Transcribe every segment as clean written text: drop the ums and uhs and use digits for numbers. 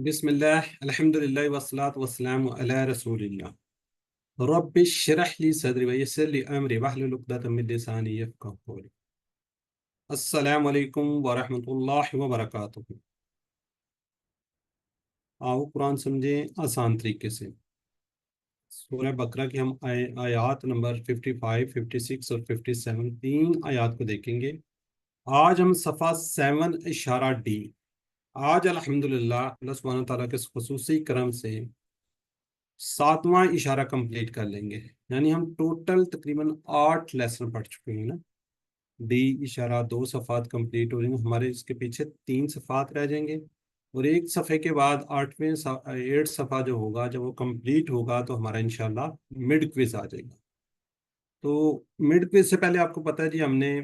بسم اللہ الحمد للہ والصلاة والسلام علی رسول اللہ رب اشرح لی صدری ویسر لی امری واحلل عقدۃ من لسانی یفقہوا قولی۔ السلام علیکم ورحمۃ اللہ وبرکاتہ۔ آؤ قرآن سمجھیں آسان طریقے سے۔ سورہ بقرہ کی ہم آیات نمبر 55، 56 اور 57 تین آیات کو دیکھیں گے۔ آج ہم صفحہ 7 اشارہ ڈی۔ آج الحمدللہ اللہ سبحانہ تعالیٰ کے خصوصی کرم سے 7واں اشارہ کمپلیٹ کر لیں گے، یعنی ہم ٹوٹل تقریباً 8 لیسن پڑھ چکے ہیں نا۔ ڈی اشارہ 2 صفحات کمپلیٹ ہو جائیں گے، ہمارے اس کے پیچھے 3 صفحات رہ جائیں گے، اور ایک صفحے کے بعد 8 صفحہ جو ہوگا، جب وہ کمپلیٹ ہوگا تو ہمارا انشاءاللہ مڈ کوئز آ جائے گا۔ تو مڈ کوئز سے پہلے آپ کو پتہ ہے جی ہم نے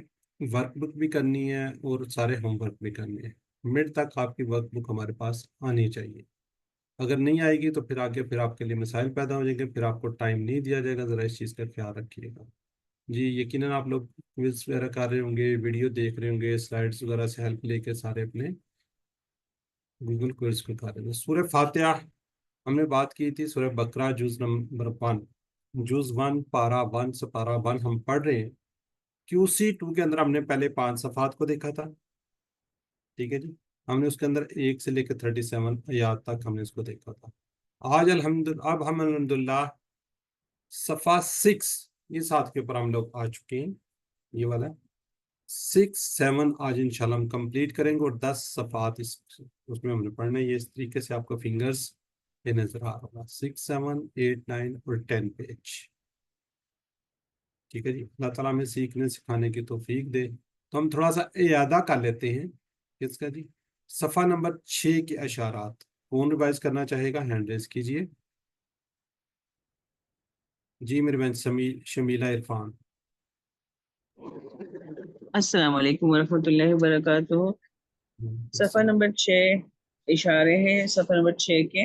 ورک بک بھی کرنی ہے اور سارے ہوم ورک بھی کرنے ہیں۔ مڈ تک آپ کی ورک بک ہمارے پاس آنی چاہیے، اگر نہیں آئے گی تو پھر آگے پھر آپ کے لیے مسائل پیدا ہو جائیں گے، پھر آپ کو ٹائم نہیں دیا جائے گا، ذرا اس چیز کا خیال رکھیے گا جی۔ یقیناً آپ لوگ کوئز وغیرہ کر رہے ہوں گے، ویڈیو دیکھ رہے ہوں گے، سلائڈس وغیرہ سے ہیلپ لے کے سارے اپنے گوگل کوئز کو کر رہے ہیں۔ سورہ فاتحہ ہم نے بات کی تھی، سورہ بقرہ جز نمبر 1، جز 1 پارہ 1 سے پارہ 1 ہم پڑھ رہے ہیں۔ QC2 کے اندر ہم نے پہلے 5 صفحات کو دیکھا تھا، ٹھیک ہے جی۔ ہم نے اس کے اندر 1 سے لے کے 37 آیات تک ہم نے اس کو دیکھا تھا۔ آج اب ہم الحمدللہ صفحہ 6 اس ہاتھ کے اوپر ہم لوگ آ چکے ہیں، یہ والا 6 7 آج انشاءاللہ ہم کمپلیٹ کریں گے، اور 10 صفحات اس میں ہم نے پڑھنا ہے۔ یہ اس طریقے سے آپ کو فنگرز یہ نظر آ رہا ہوگا، 6 7 8 9 اور 10 پیج، ٹھیک ہے جی۔ اللہ تعالیٰ ہمیں سیکھنے سکھانے کی توفیق دے۔ تو ہم تھوڑا سا اعادہ کر لیتے ہیں کس کا جی، صفحہ نمبر 6 کے اشارات۔ کون ریوائز کرنا چاہے گا ہینڈ ریز کیجئے جی۔ میرے بہن شمیلہ عرفان۔ السلام علیکم ورحمۃ اللہ وبرکاتہ۔ صفحہ نمبر 6 اشارے ہیں، صفحہ نمبر 6 کے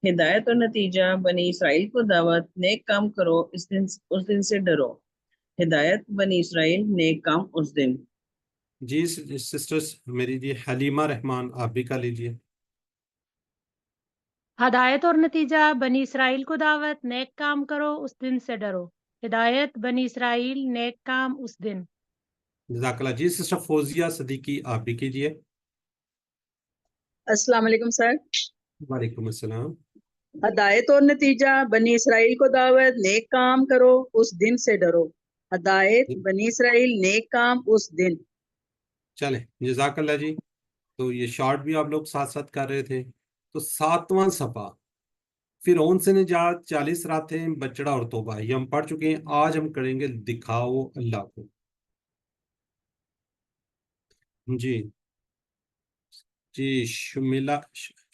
ہدایت اور نتیجہ بنی اسرائیل کو دعوت، نیک کام کرو، اس دن سے ڈرو۔ ہدایت بنی اسرائیل، نیک کام اس دن۔ جی سسٹرز میری جی حلیمہ رحمان آپ بھی کر لیجئے۔ ہدایت اور نتیجہ بنی اسرائیل کو دعوت، نیک کام کرو، اس دن سے ڈرو۔ ہدایت بنی اسرائیل، نیک کام اس دن۔ جزاک اللہ جی۔ سسٹر فوزیہ صدیقی آپ بھی کیجئے۔ السلام علیکم سر۔ وعلیکم السلام۔ ہدایت اور نتیجہ بنی اسرائیل کو دعوت، نیک کام کرو، اس دن سے ڈرو۔ ہدایت بنی اسرائیل، نیک کام اس دن۔ چلیں جزاک اللہ جی۔ تو یہ شارٹ بھی آپ لوگ ساتھ ساتھ کر رہے تھے۔ تو 7واں صفحہ فرعون سے نجات، 40 راتیں، بچڑا اور توبہ، یہ ہم پڑھ چکے ہیں۔ آج ہم کریں گے دکھاؤ اللہ کو جی۔ جی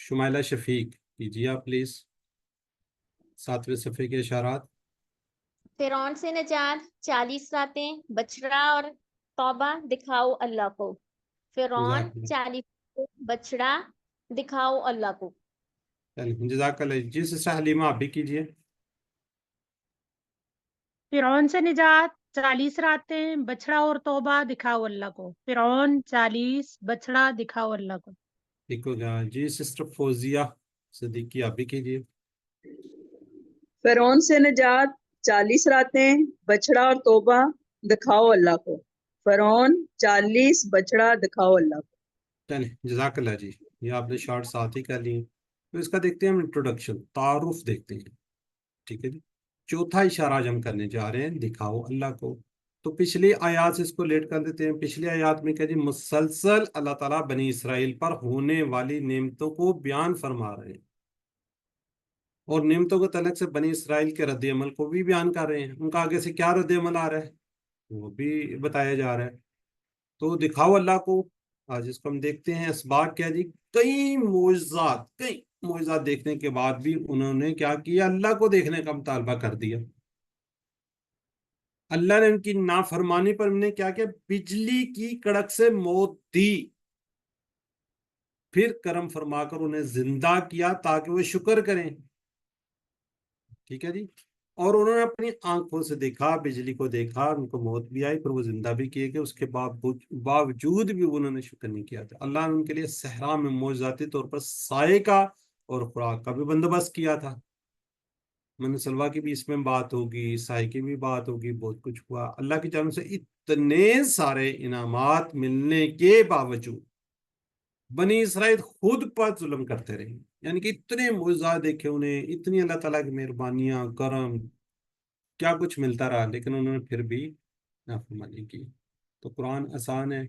شمائلہ شفیق کیجیے آپ پلیز 7ویں صفحے کے اشارات۔ فرعون سے نجات، 40 راتیں، بچڑا اور توبہ، دکھاؤ اللہ کو۔ فرعون، 40 بچڑا، دکھاؤ اللہ کو۔ جزاک اللہ جی۔ سسٹر حلیمہ آپ بھی کیجیے۔ فرعون سے نجات، 40 راتیں، بچڑا اور توبہ، دکھاؤ اللہ کو۔ فرعون، 40 بچڑا، دکھاؤ اللہ کو۔ ٹھیک ہو گیا جی۔ سسٹر فوزیہ صدیقی آپ بھی کیجیے۔ فرعون سے نجات، 40 راتیں، بچڑا اور توبہ، دکھاؤ اللہ کو۔ فرعون، 40 بچڑا، دکھاؤ اللہ کو۔ چلیں جزاک اللہ جی۔ یہ آپ نے شارٹ ساتھ ہی کر لی۔ تو اس کا دیکھتے ہیں ہم انٹروڈکشن، تعارف دیکھتے ہیں، ٹھیک ہے جی۔ چوتھا اشارہ آج ہم کرنے جا رہے ہیں دکھاؤ اللہ کو۔ تو پچھلی آیات سے اس کو لیٹ کر دیتے ہیں۔ پچھلی آیات میں کیا جی، مسلسل اللہ تعالیٰ بنی اسرائیل پر ہونے والی نعمتوں کو بیان فرما رہے ہیں، اور نعمتوں کے تعلق سے بنی اسرائیل کے رد عمل کو بھی بیان کر رہے ہیں۔ ان کا آگے سے کیا رد عمل آ رہا ہے وہ بھی بتایا جا رہا ہے۔ تو دکھاؤ اللہ کو، آج اس کو ہم دیکھتے ہیں۔ اسباق کیا جی، کئی معجزات دیکھنے کے بعد بھی انہوں نے کیا کیا، اللہ کو دیکھنے کا مطالبہ کر دیا۔ اللہ نے ان کی نافرمانی پر انہیں کیا کیا، بجلی کی کڑک سے موت دی، پھر کرم فرما کر انہیں زندہ کیا تاکہ وہ شکر کریں، ٹھیک ہے جی۔ اور انہوں نے اپنی آنکھوں سے دیکھا، بجلی کو دیکھا، ان کو موت بھی آئی، پھر وہ زندہ بھی کیے گئے، اس کے باوجود بھی انہوں نے شکر نہیں کیا تھا۔ اللہ نے ان کے لیے صحرا میں معجزاتی طور پر سائے کا اور خوراک کا بھی بندوبست کیا تھا. من سلوا کی بھی اس میں بات ہوگی, سائے کی بھی بات ہوگی, بہت کچھ ہوا. اللہ کی جانب سے اتنے سارے انعامات ملنے کے باوجود بنی اسرائیل خود پر ظلم کرتے رہے. یعنی کہ اتنے معجزات دیکھے انہیں, اتنی اللہ تعالیٰ کی مہربانیاں, کرم, کیا کچھ ملتا رہا, لیکن انہوں نے پھر بھی نافرمانی کی. تو قرآن آسان ہے,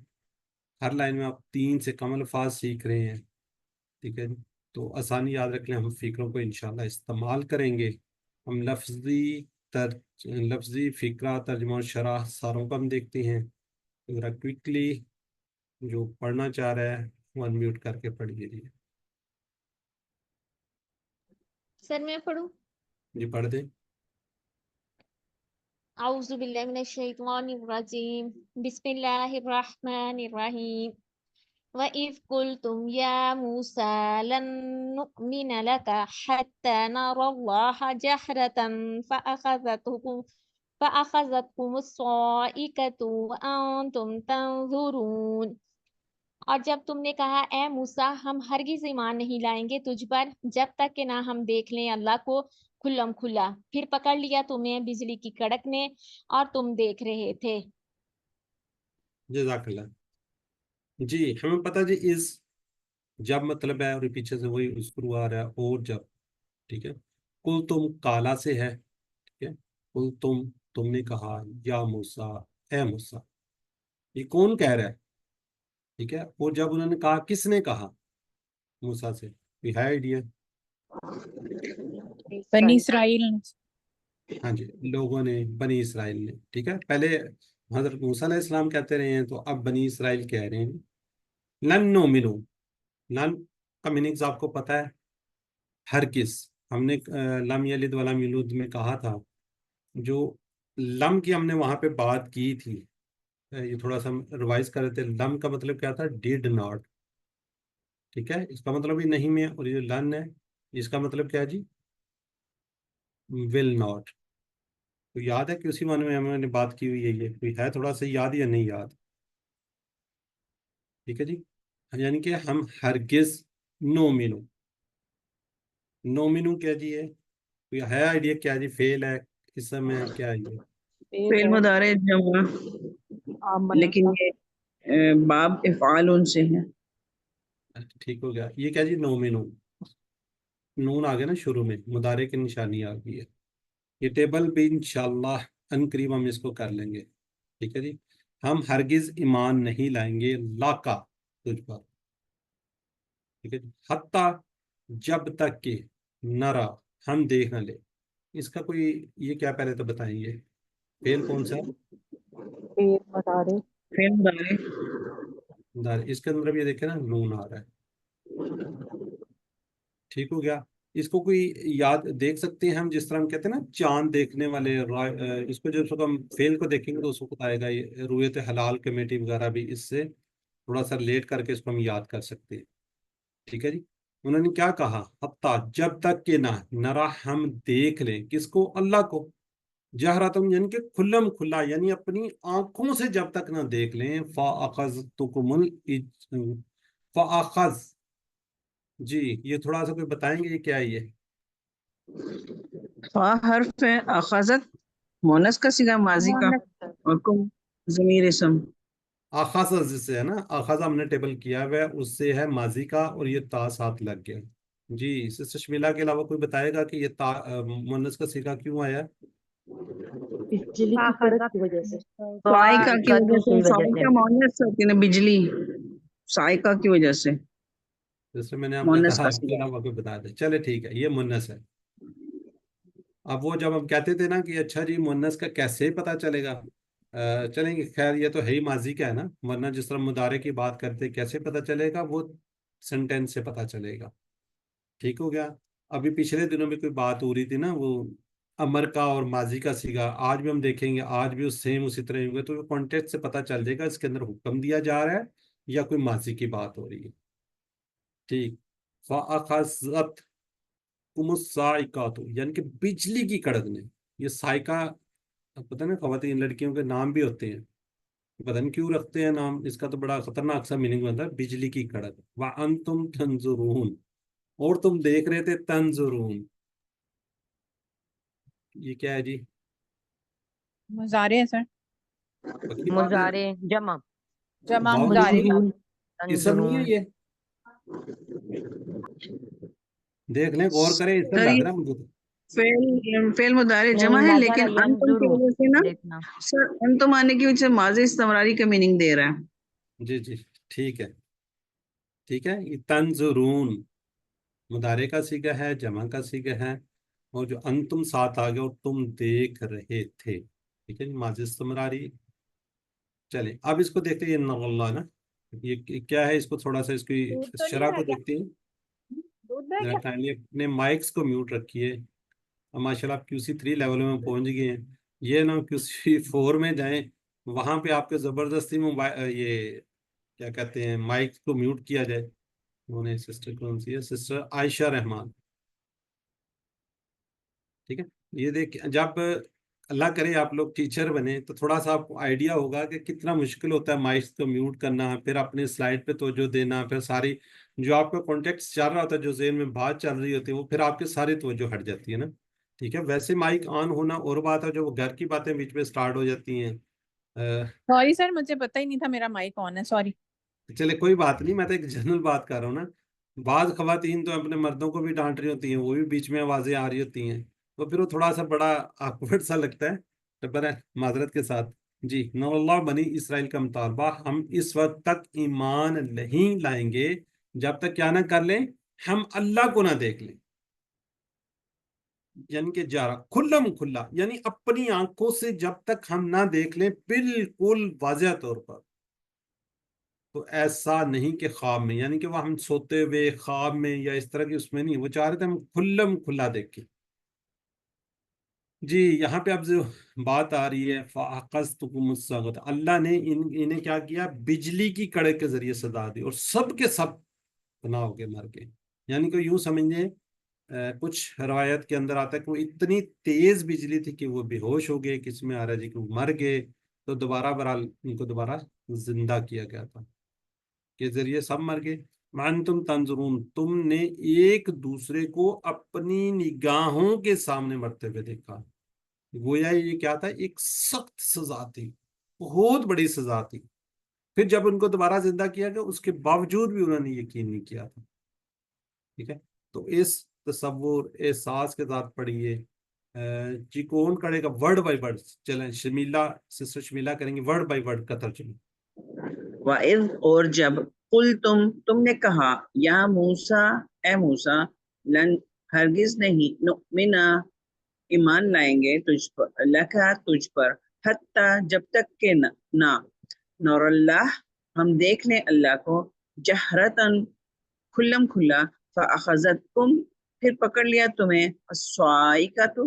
ہر لائن میں آپ 3 سے کم الفاظ سیکھ رہے ہیں, ٹھیک ہے. تو آسانی یاد رکھ لیں, ہم فکروں کو انشاءاللہ استعمال کریں گے. ہم لفظی فکرہ, ترجمہ و شرح ساروں کا ہم دیکھتے ہیں. ذرا کوئکلی جو پڑھنا چاہ رہا ہے وہ انمیوٹ کر کے پڑھ لیجیے. سر میں پڑھوں؟ جی پڑھ دیں. اعوذ باللہ من الشیطان الرجیم بسم اللہ الرحمن الرحیم وَإِذْ قُلْتُمْ يَا مُوسَى لَن نُؤْمِنَ لَكَ حَتَّى نَرَى اللَّهَ جَهْرَةً فَأَخَذَتْكُمُ الصَّاعِقَةُ وَأَنْتُمْ تَنْظُرُونَ. اور جب تم نے کہا اے موسیٰ ہم ہرگز ایمان نہیں لائیں گے تجھ پر جب تک کہ نہ ہم دیکھ لیں اللہ کو کھلم کھلا, پھر پکڑ لیا تمہیں بجلی کی کڑک نے اور تم دیکھ رہے تھے. جزاک اللہ. جی ہمیں پتہ جی اس جب مطلب ہے, اور پیچھے سے وہی اسکرو آ رہا ہے, اور جب, ٹھیک ہے. کل تم کالا سے ہے, ٹھیک ہے. کل تم نے کہا یا موسیٰ, اے موسیٰ, یہ کون کہہ رہا ہے, ٹھیک ہے. اور جب انہوں نے کہا, کس نے کہا موسیٰ سے, کوئی ہے آئیڈیا؟ بنی اسرائیل. ہاں جی, لوگوں نے, بنی اسرائیل نے, ٹھیک ہے. پہلے حضرت موسیٰ علیہ السلام کہتے رہے ہیں, تو اب بنی اسرائیل کہہ رہے ہیں. لن نؤمنو, لن کا میننگز آپ کو پتہ ہے, ہرگز. ہم نے لم یلد ولم یولد میں کہا تھا, جو لم کی ہم نے وہاں پہ بات کی تھی, یہ تھوڑا سا ریوائز کر رہے تھے. لم کا مطلب کیا تھا, ڈیڈ ناٹ, ٹھیک ہے. اس کا مطلب ہی نہیں میں, اور یہ لن ہے, اس کا مطلب کیا جی, ول ناٹ. تو یاد ہے کہ اسی معنی میں ہم نے بات کی ہوئی ہے. یہ کوئی ہے تھوڑا سا یاد یا نہیں یاد؟ ٹھیک ہے جی. یعنی کہ ہم ہرگز نومنو, نومنو کیا جی ہے, کوئی ہے آئیڈیا کیا جی, فیل ہے اس میں, کیا ہے یہ؟ فعل مضارع جمع, لیکن یہ باب افعال ان سے ہیں. ٹھیک ہو گیا. یہ کیا جی, نومنو, نون آ گیا نا شروع میں, مضارع کی نشانی آ گئی ہے. یہ ٹیبل بھی انشاءاللہ ان قریب ہم اس کو کر لیں گے, ٹھیک ہے جی. ہم ہرگز ایمان نہیں لائیں گے لاکا, تجھ پر, ٹھیک ہے جی. حتیٰ, جب تک کہ نرا, ہم دیکھ نہ لے. اس کا کوئی یہ کیا, پہلے تو بتائیں گے فعل کون سا ہے؟ فعل مضارع اس کے اندر بھی یہ دیکھیں نا, نون آ رہا ہے. ٹھیک ہو گیا. اس کو کوئی یاد دیکھ سکتے ہیں ہم, جس طرح ہم کہتے ہیں نا چاند دیکھنے والے, اس کو جب ہم فعل کو دیکھیں گے تو اس کو آئے گا یہ رویت حلال کمیٹی وغیرہ بھی, اس سے تھوڑا سا لیٹ کر کے اس کو ہم یاد کر سکتے ہیں. ٹھیک ہے جی. انہوں نے کیا کہا, حتیٰ, جب تک کہ نہ نرا, ہم دیکھ لیں, کس کو, اللہ کو, جہراتم یعنی کہ کھلم کھلا, یعنی اپنی آنکھوں سے جب تک نہ دیکھ لیں. فاخذ, جی یہ تھوڑا سا کوئی بتائیں گے یہ کیا ہے یہ؟ فا حرف ہے, اخذت مونس کا صیغہ ماضی کا, اور کم ضمیر اسم. آخذ جس سے ہے نا, آخذ ہم نے ٹیبل کیا ہوا ہے, اس سے ہے ماضی کا, اور یہ تا ساتھ لگ گیا. جی سسٹر شمیلا کے علاوہ کوئی بتائے گا کہ یہ تا مونس کا صیغہ کیوں آیا ہے؟ سائقہ کی وجہ سے, سائقہ مونس ہوتی ہے نا, بجلی, سائقہ کی وجہ سے جس میں نے آپ نے مونس کہا, کا آپ کے صیغہ. علاوہ کوئی بتا دے. چلے ٹھیک ہے, یہ مونس ہے. اب وہ جب ہم کہتے تھے نا کہ اچھا جی مونس کا کیسے پتہ چلے گا, چلیں گے, خیر یہ تو ہے ہی ماضی کا ہے نا, ورنہ جس طرح مضارع کی بات کرتے کیسے پتہ چلے گا, وہ سنٹینس سے پتہ چلے گا. ٹھیک ہو گیا. ابھی پچھلے دنوں میں کوئی بات ہو رہی تھی نا, وہ امر کا اور ماضی کا صیغہ, آج بھی ہم دیکھیں گے, آج بھی اس سیم اسی طرح ہوں گے, تو کانٹیکسٹ سے پتہ چل جائے گا اس کے اندر حکم دیا جا رہا ہے یا کوئی ماضی کی بات ہو رہی ہے. ٹھیک. فَأَخَذَتْ الصَّاعِقَةُ, یعنی کہ بجلی کی کڑک نے. یہ سائقہ پتہ نا, خواتین لڑکیوں کے نام بھی ہوتے ہیں, پتہ نہیں کیوں رکھتے ہیں نام, اس کا تو بڑا خطرناک سا میننگ بنتا ہے, بجلی کی کڑک. وَأَنْتُمْ تَنْظُرُونَ, اور تم دیکھ رہے تھے تنظرون، یہ کیا ہے جی؟ مضارع ہے سر، پکی بات ہے، مضارع جمع جمع واو مضارع کا۔ اسم نہیں ہے تنظرون یہ، دیکھ لیں غور کریں، اسم سر لگ یہ رہا ہے مجھے تو۔ فعل مضارع جمع نہیں ہے، نظر لیکن انتم کی ینظرون وجہ سے نا دیکھنا. سر انتم آنے کی وجہ سے ماضی استمراری کا میننگ دے رہا ہے۔ جی جی ٹھیک ہے، ٹھیک ہے، یہ تنظرون مضارع کا صیغہ ہے، جمع کا صیغہ ہے، اور جو انتم ساتھ آ گیا اور تم دیکھ رہے تھے، ٹھیک ہے جی، ماضی استمراری۔ چلیں اب اس کو دیکھتے ہیں، یہ اللہ نا یہ کیا ہے، اس کو تھوڑا سا اس کی دودھ تو نہیں شرح ہے کو کیا؟ دیکھتے ہیں۔ دودھ ہے ذرا کیا؟ کائنڈلی اپنے مائکس کو میوٹ رکھیے، اب ماشاء اللہ آپ QC3 لیول میں پہنچ گئے ہیں، یہ نا QC4 میں جائیں، وہاں پہ آپ کے زبردستی یہ کیا کہتے ہیں مائک کو میوٹ کیا جائے۔ انہوں نے سسٹر کون سی ہے، سسٹر عائشہ رحمان، ٹھیک ہے۔ یہ دیکھ جب اللہ کرے آپ لوگ ٹیچر بنے تو تھوڑا سا آپ کو آئیڈیا ہوگا کہ کتنا مشکل ہوتا ہے مائک کو میوٹ کرنا، پھر اپنے سلائڈ پہ توجہ دینا، پھر ساری جو آپ کا کانٹیکٹ چل رہا ہوتا ہے، جو ذہن میں بات چل رہی ہوتی ہے، وہ پھر آپ کے ساری توجہ ہٹ جاتی ہے نا، ٹھیک ہے۔ ویسے مائک آن ہونا اور بات ہے، جو وہ گھر کی باتیں بیچ میں سٹارٹ ہو جاتی ہیں۔ سوری سر، مجھے پتہ ہی نہیں تھا میرا مائک آن ہے، سوری۔ چلے کوئی بات نہیں، میں تو ایک جنرل بات کر رہا ہوں نا، بعض خواتین تو اپنے مردوں کو بھی ڈانٹ رہی ہوتی ہیں، وہ بھی بیچ میں آوازیں آ رہی ہوتی ہیں، تو پھر وہ تھوڑا سا بڑا آکورڈ سا لگتا ہے، تو پر معذرت کے ساتھ۔ جی نو اللہ بنی اسرائیل کا مطالبہ، ہم اس وقت تک ایمان نہیں لائیں گے جب تک کیا نہ کر لیں، ہم اللہ کو نہ دیکھ لیں، یعنی کہ جارا کھلم کھلا، یعنی اپنی آنکھوں سے جب تک ہم نہ دیکھ لیں بالکل واضح طور پر، تو ایسا نہیں کہ خواب میں، یعنی کہ وہ ہم سوتے ہوئے خواب میں یا اس طرح کی اس میں نہیں، وہ چاہ رہے تھے ہم کھلم کھلا دیکھیں۔ جی یہاں پہ اب جو بات آ رہی ہے فَأَخَذْتُكُمُ الصَّاعِقَةُ، اللہ نے انہیں کیا کیا، بجلی کی کڑک کے ذریعے سزا دی، اور سب کے سب فنا ہو کے مر گئے، یعنی کہ یوں سمجھیں کچھ روایت کے اندر آتا ہے کہ وہ اتنی تیز بجلی تھی کہ وہ بے ہوش ہو گئے، کس میں آ رہا ہے جی کہ وہ مر گئے، تو دوبارہ برحال ان کو دوبارہ زندہ کیا گیا تھا، کے ذریعے سب مر گئے۔ وَأَنْتُمْ تَنْظُرُونَ، تم نے ایک دوسرے کو اپنی نگاہوں کے سامنے مرتے ہوئے دیکھا، گویا یہ کیا تھا، ایک سخت سزا تھی، بہت بڑی سزا تھی۔ پھر جب ان کو دوبارہ زندہ کیا گیا، اس کے باوجود بھی انہوں نے یقین نہیں کیا تھا، ٹھیک ہے۔ تو اس تصور احساس کے ساتھ پڑھیے۔ جی کون کرے گا ورڈ بائی ورڈ؟ چلیں شمیلا، سسٹر شمیلا کریں گے ورڈ بائی ورڈ کا ترجمہ۔ وَإِذْ اور جب تم نے کہا، یا موسیٰ اے موسیٰ، لن ہرگز نہیں نؤمنا ایمان لائیں گے تجھ پر، لکا تجھ پر، حتیٰ جب تک کہ نہ نور اللہ ہم دیکھ لیں اللہ کو، جہرتن کھلم کھلا، فاخذتکم پھر پکڑ لیا تمہیں، الصاعقۃ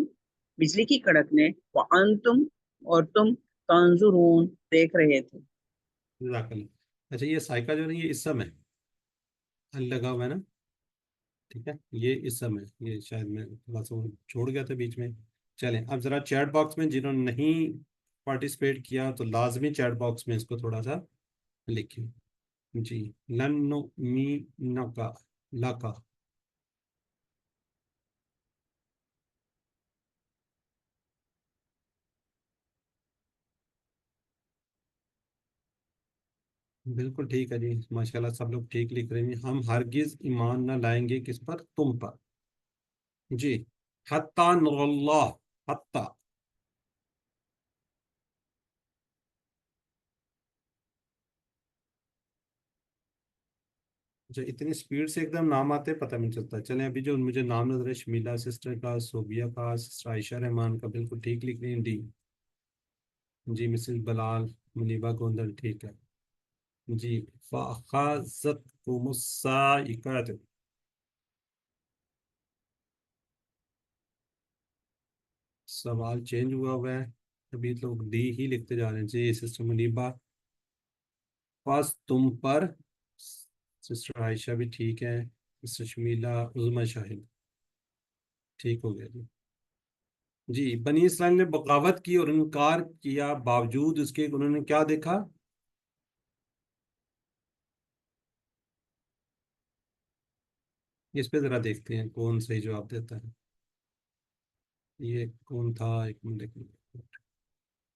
بجلی کی کڑک نے، وانتم اور تم تنظرون دیکھ رہے تھے۔ جزاک اللہ۔ اچھا یہ سائیکا جو نہیں، یہ اسم ہے، لگا ہوا ہے نا، ٹھیک ہے، یہ اسم ہے، یہ شاید میں تھوڑا سا چھوڑ گیا تھا بیچ میں۔ چلیں اب ذرا چیٹ باکس میں جنہوں نے نہیں پارٹیسپیٹ کیا تو لازمی چیٹ باکس میں اس کو تھوڑا سا لکھیں۔ جی لن نؤمنک لکا، بالکل ٹھیک ہے جی، ماشاءاللہ سب لوگ ٹھیک لکھ رہے ہیں، ہم ہرگز ایمان نہ لائیں گے کس پر، تم پر۔ جی حتیٰ نور اللہ، حتیٰ جو اتنی سپیڈ سے ایک دم نام آتے پتہ نہیں چلتا۔ چلیں ابھی جو مجھے نام نظر ہے، شمیلا سسٹر کا، صوبیہ کا، سسٹر عائشہ رحمان کا، بالکل ٹھیک لکھ رہی ہیں ڈی۔ جی مسز بلال، منیبہ گوندل، ٹھیک ہے جی۔ فَأَخَذَتْكُمُ الصَّاعِقَةُ، سوال چینج ہوا ہے، ابھی لوگ ڈی ہی لکھتے جا رہے ہیں۔ جی سسٹر منیبہ، پاس تم پر، سسٹر عائشہ بھی ٹھیک ہے، سسٹر شمیلا، عظمہ شاہد، ٹھیک ہو گیا جی۔ جی بنی اسرائیل نے بغاوت کی اور انکار کیا، باوجود اس کے انہوں نے کیا دیکھا، اس پہ ذرا دیکھتے ہیں کون صحیح جواب دیتا ہے. یہ کون تھا؟ ایک منٹ.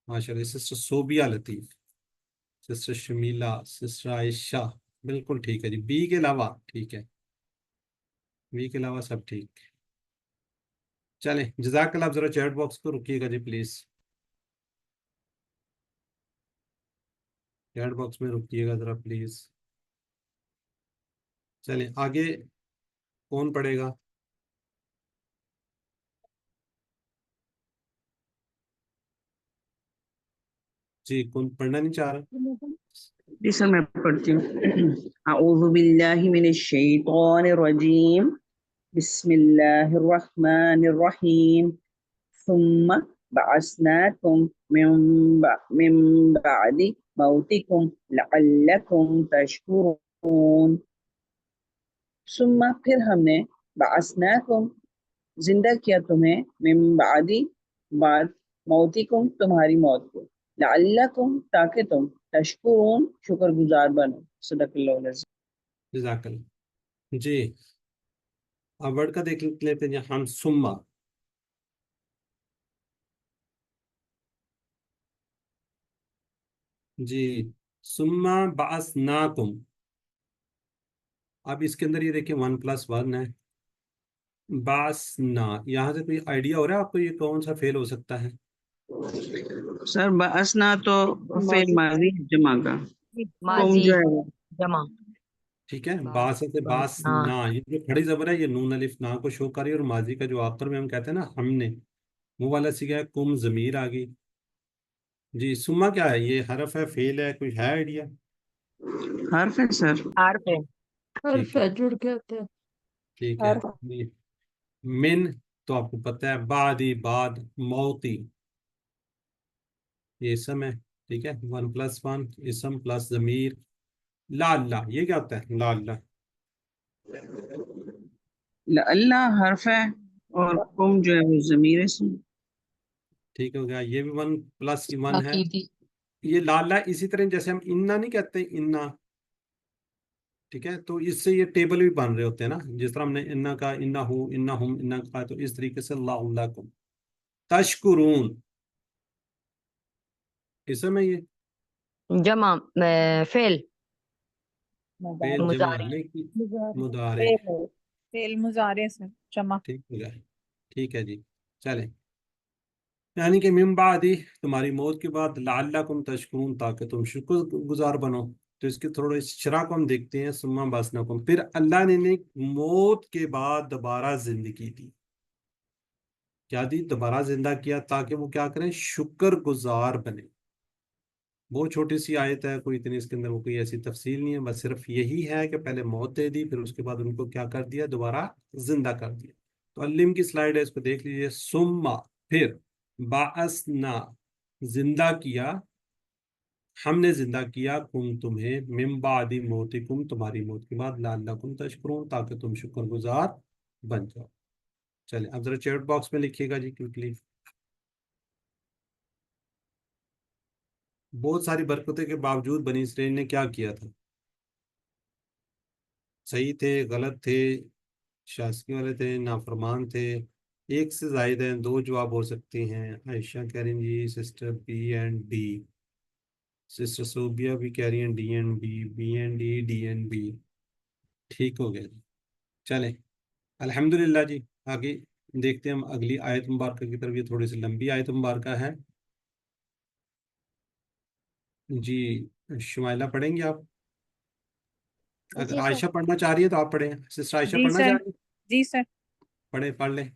ماشاء اللہ سسٹر صوبیہ لطیف، سسٹر شمیلا، سسٹر عائشہ، بالکل ٹھیک ہے جی. بی کے علاوہ ٹھیک ہے، بی کے علاوہ سب ٹھیک. چلیں جزاک اللہ. آپ ذرا چیٹ باکس کو رکیے گا جی پلیز، چیٹ باکس میں رکیے گا ذرا پلیز. چلیں آگے کون پڑھے گا؟ جی کون پڑھنا نہیں چاہ رہا؟ جی سر میں پڑھتی ہوں. اعوذ باللہ من الشیطان الرجیم، بسم اللہ الرحمن الرحیم. ثم بعثناکم من بعد موتکم لعلکم تشکرون. ثم پھر ہم نے بعثناکم زندہ کیا تمہیں، من بعدی بعد موتکم تمہاری موت کو، لعلکم تاکہ تم تشکرون شکر گزار بنو. صدق اللہ العظیم. جزاک اللہ. جی اب ورڈ کا دیکھ لیتے ہیں ہم. سما جی سما بعثناکم. اب اس کے اندر یہ دیکھیں 1+1 ہے. بعثنا، یہاں سے کوئی آئیڈیا ہو رہا ہے آپ کو یہ کون سا فعل ہو سکتا ہے؟ سر بعثنا تو فعل ماضی جمع کا، قوم ماضی جو ہے وہ جمع. ٹھیک ہے. باس سے باس نا، یہ جو کھڑی زبر ہے یہ نون الف نا کو شو کر رہی ہے، اور ماضی کا جو آخر میں ہم کہتے ہیں نا ہم نے، وہ والا سیکھا ہے. کم ضمیر آ گئی. جی سما کیا ہے؟ یہ حرف ہے، فعل ہے، کوئی ہے آئیڈیا؟ حرف ہے سر. حرف ہے. ٹھیک ہے جڑ کے ہوتے ہیں. ٹھیک ہے. جی. من تو آپ کو پتہ ہے، بعدی بعد، موتی یہ اسم ہے. ٹھیک ہے. 1+1 اسم پلس ضمیر. لا اللہ یہ کیا ہوتا ہے؟ لا اللہ اللہ حرف ہے اور قوم جو ہے وہ ضمیر اسم. ٹھیک ہو گیا. یہ بھی 1+1 ہے. عقیدی. یہ لا اللہ اسی طرح جیسے ہم انا نہیں کہتے انا، ٹھیک ہے، تو اس سے یہ ٹیبل بھی بن رہے ہوتے ہیں نا، جس طرح ہم نے انا کا، انا ہو، انا ہم، انا کا، تو اس طریقے سے لا اللہ کو تشکرون اسم ہے. یہ جمع فعل فعل جمع مضارع. نہیں کی مضارع. فعل مضارع سے جمع. ٹھیک ہو گیا. ٹھیک ہے جی. چلیں یعنی کہ من بعدی تمہاری موت کے بعد، لعلکم تشکرون تاکہ تم شکر گزار بنو. تو اس کے تھوڑے شرح کو ہم دیکھتے ہیں. ثم بعثناکم، پھر اللہ نے موت کے بعد دوبارہ زندگی دی. کیا دی؟ دوبارہ زندہ کیا تاکہ وہ کیا کریں؟ شکر گزار بنے. بہت چھوٹی سی آیت ہے، کوئی اتنی اس کے اندر وہ کوئی ایسی تفصیل نہیں ہے، بس صرف یہی ہے کہ پہلے موت دے دی، پھر اس کے بعد ان کو کیا کر دیا؟ دوبارہ زندہ کر دیا. تو علم کی سلائیڈ ہے، اس کو دیکھ لیجیے. ثم پھر، بعثنا زندہ کیا، ہم نے زندہ کیا، کم تمہیں، من بعد موتکم تمہاری موت کے بعد، لعلکم تشکرون تاکہ تم شکر گزار بن جاؤ. چلیں اب ذرا چیٹ باکس میں لکھیے گا جی کیوکلی. بہت ساری برکتوں کے باوجود بنی اسرائیل نے کیا کیا تھا؟ صحیح تھے، غلط تھے، شائستگی والے تھے، نافرمان تھے؟ ایک سے زائد ہیں، دو جواب ہو سکتے ہیں. عائشہ کہہ رہی ہیں جی sister B and D, sister Sobia بھی کہہ رہی ہیں D and B, B and D, D and B. ٹھیک ہو گیا جی. چلیں الحمدللہ جی. آگے دیکھتے ہیں ہم اگلی آیت مبارکہ کی طرف. یہ تھوڑی سی لمبی آیت مبارکہ ہے جی. شمائلہ پڑھیں گے آپ؟ اگر جی سر. عائشہ پڑھنا چاہ رہی ہے تو آپ پڑھیں. سسٹر عائشہ جی پڑھنا سر. چاہ رہی ہے؟ جی سر. پڑھیں، پڑھ لیں.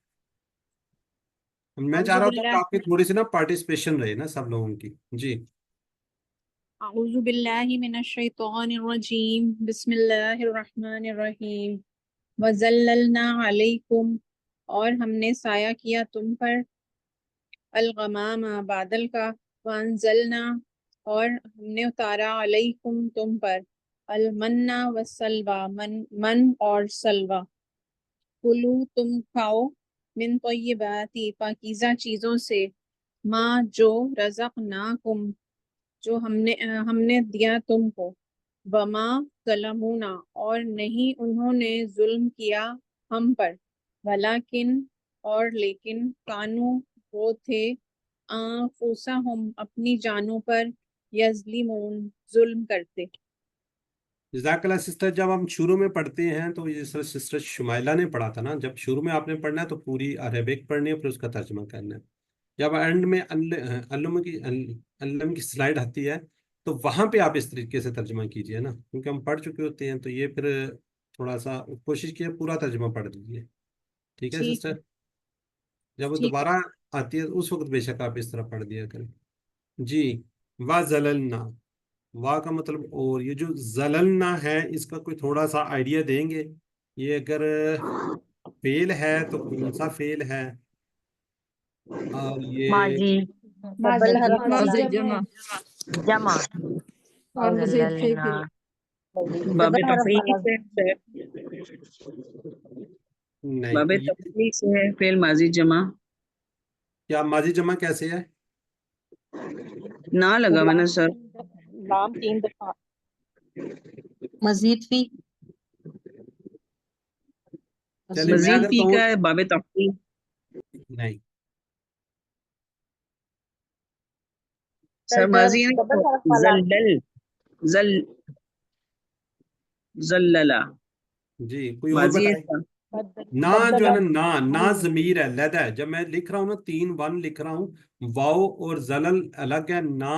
میں اعوذ چاہ رہا ہوتا کہ باللہ آپ کی تھوڑی سی نا پارٹیسپیشن رہے نا سب لوگوں کی. جی اعوذ باللہ من الشیطان الرجیم، بسم اللہ الرحمن الرحیم. وَظَلَّلْنَا عَلَيْكُمْ، اور ہم نے سایہ کیا تم پر، الغمام بادل کا، وَأَنزَلْنَا، اور ہم نے اتارا، علیکم تم پر، المن والسلوى، من اور سلوہ. کلو تم کھاؤ، من طیباتی پاکیزہ چیزوں سے، ما جو رزقناکم جو ہم نے دیا تم کو، وما ظلمونا اور نہیں انہوں نے ظلم کیا ہم پر، ولیکن اور لیکن، کانو وہ تھے، انفسہم اپنی جانوں پر، یظلمون ظلم کرتے۔ جزاک اللہ سسٹر، جب ہم شروع میں پڑھتے ہیں تو جس طرح سسٹر شمائلہ نے پڑھا تھا نا، جب شروع میں آپ نے پڑھنا ہے تو پوری عربک پڑھنی ہے، پھر اس کا ترجمہ کرنا ہے۔ جب اینڈ میں علم کی سلائڈ آتی ہے تو وہاں پہ آپ اس طریقے سے ترجمہ کیجئے نا، کیونکہ ہم پڑھ چکے ہوتے ہیں تو یہ پھر تھوڑا سا کوشش کیے پورا ترجمہ پڑھ دیجیے، ٹھیک ہے ٹھیک سسٹر؟ ہے، جب وہ ٹھیک ہے۔ دوبارہ آتی ہے اس وقت بے شک آپ اس طرح پڑھ دیا کریں۔ جی، وَزَلَلْنَا، وا کا مطلب اور، یہ جو زللنا ہے اس کا کوئی تھوڑا سا آئیڈیا دیں گے؟ یہ اگر فیل ہے تو کون سا فیل ہے؟ اور یہ ماضی، ڈبل حرف ماضی ہے، جمع جمع، اور مزید فی زللنا، باب ڈبل حرف تفریق والا سے ہے، باب نہیں، تفریق سے ہے فعل ماضی جمع، کیا ماضی جمع کیسے ہے؟ نہ لگا میں نے سر، لام 3 دفعہ، مزید فی، چلے میں مزید اگر فی کہوں، کا ہے باب تفریق، نہیں، سر ماضی ہے ڈبل حرف والا، زلل، زل، زللا، جی کوئی اور ماضی ہے بتائیں؟ اس کا، نا جو ہے نا، نا ضمیر ہے، لدا ہے، جب میں لکھ رہا ہوں نا 3 1 لکھ رہا ہوں، واو اور زلل الگ ہے، نا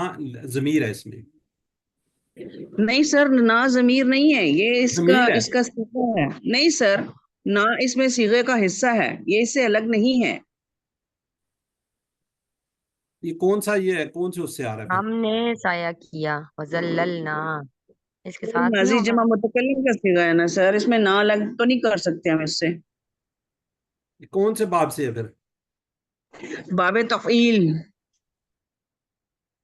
ضمیر ہے اس میں، نہیں سر نا ضمیر نہیں ہے، یہ ضمیر ہے۔ اس کا صیغہ ہے، نہیں سر نا اس میں صیغے کا حصہ ہے، یہ اس سے الگ نہیں ہے، یہ کون سا یہ ہے، کون سے اس سے آ رہا ہے پھر؟ ہم نے سایہ کیا، وزللنا، اس کے ساتھ نہیں ماضی ہوگا؟ جمع متکلم کا صیغہ ہے نا سر، اس میں نا الگ تو نہیں کر سکتے ہم اس سے، یہ کون سے باب سے ہے پھر؟ باب تفعیل،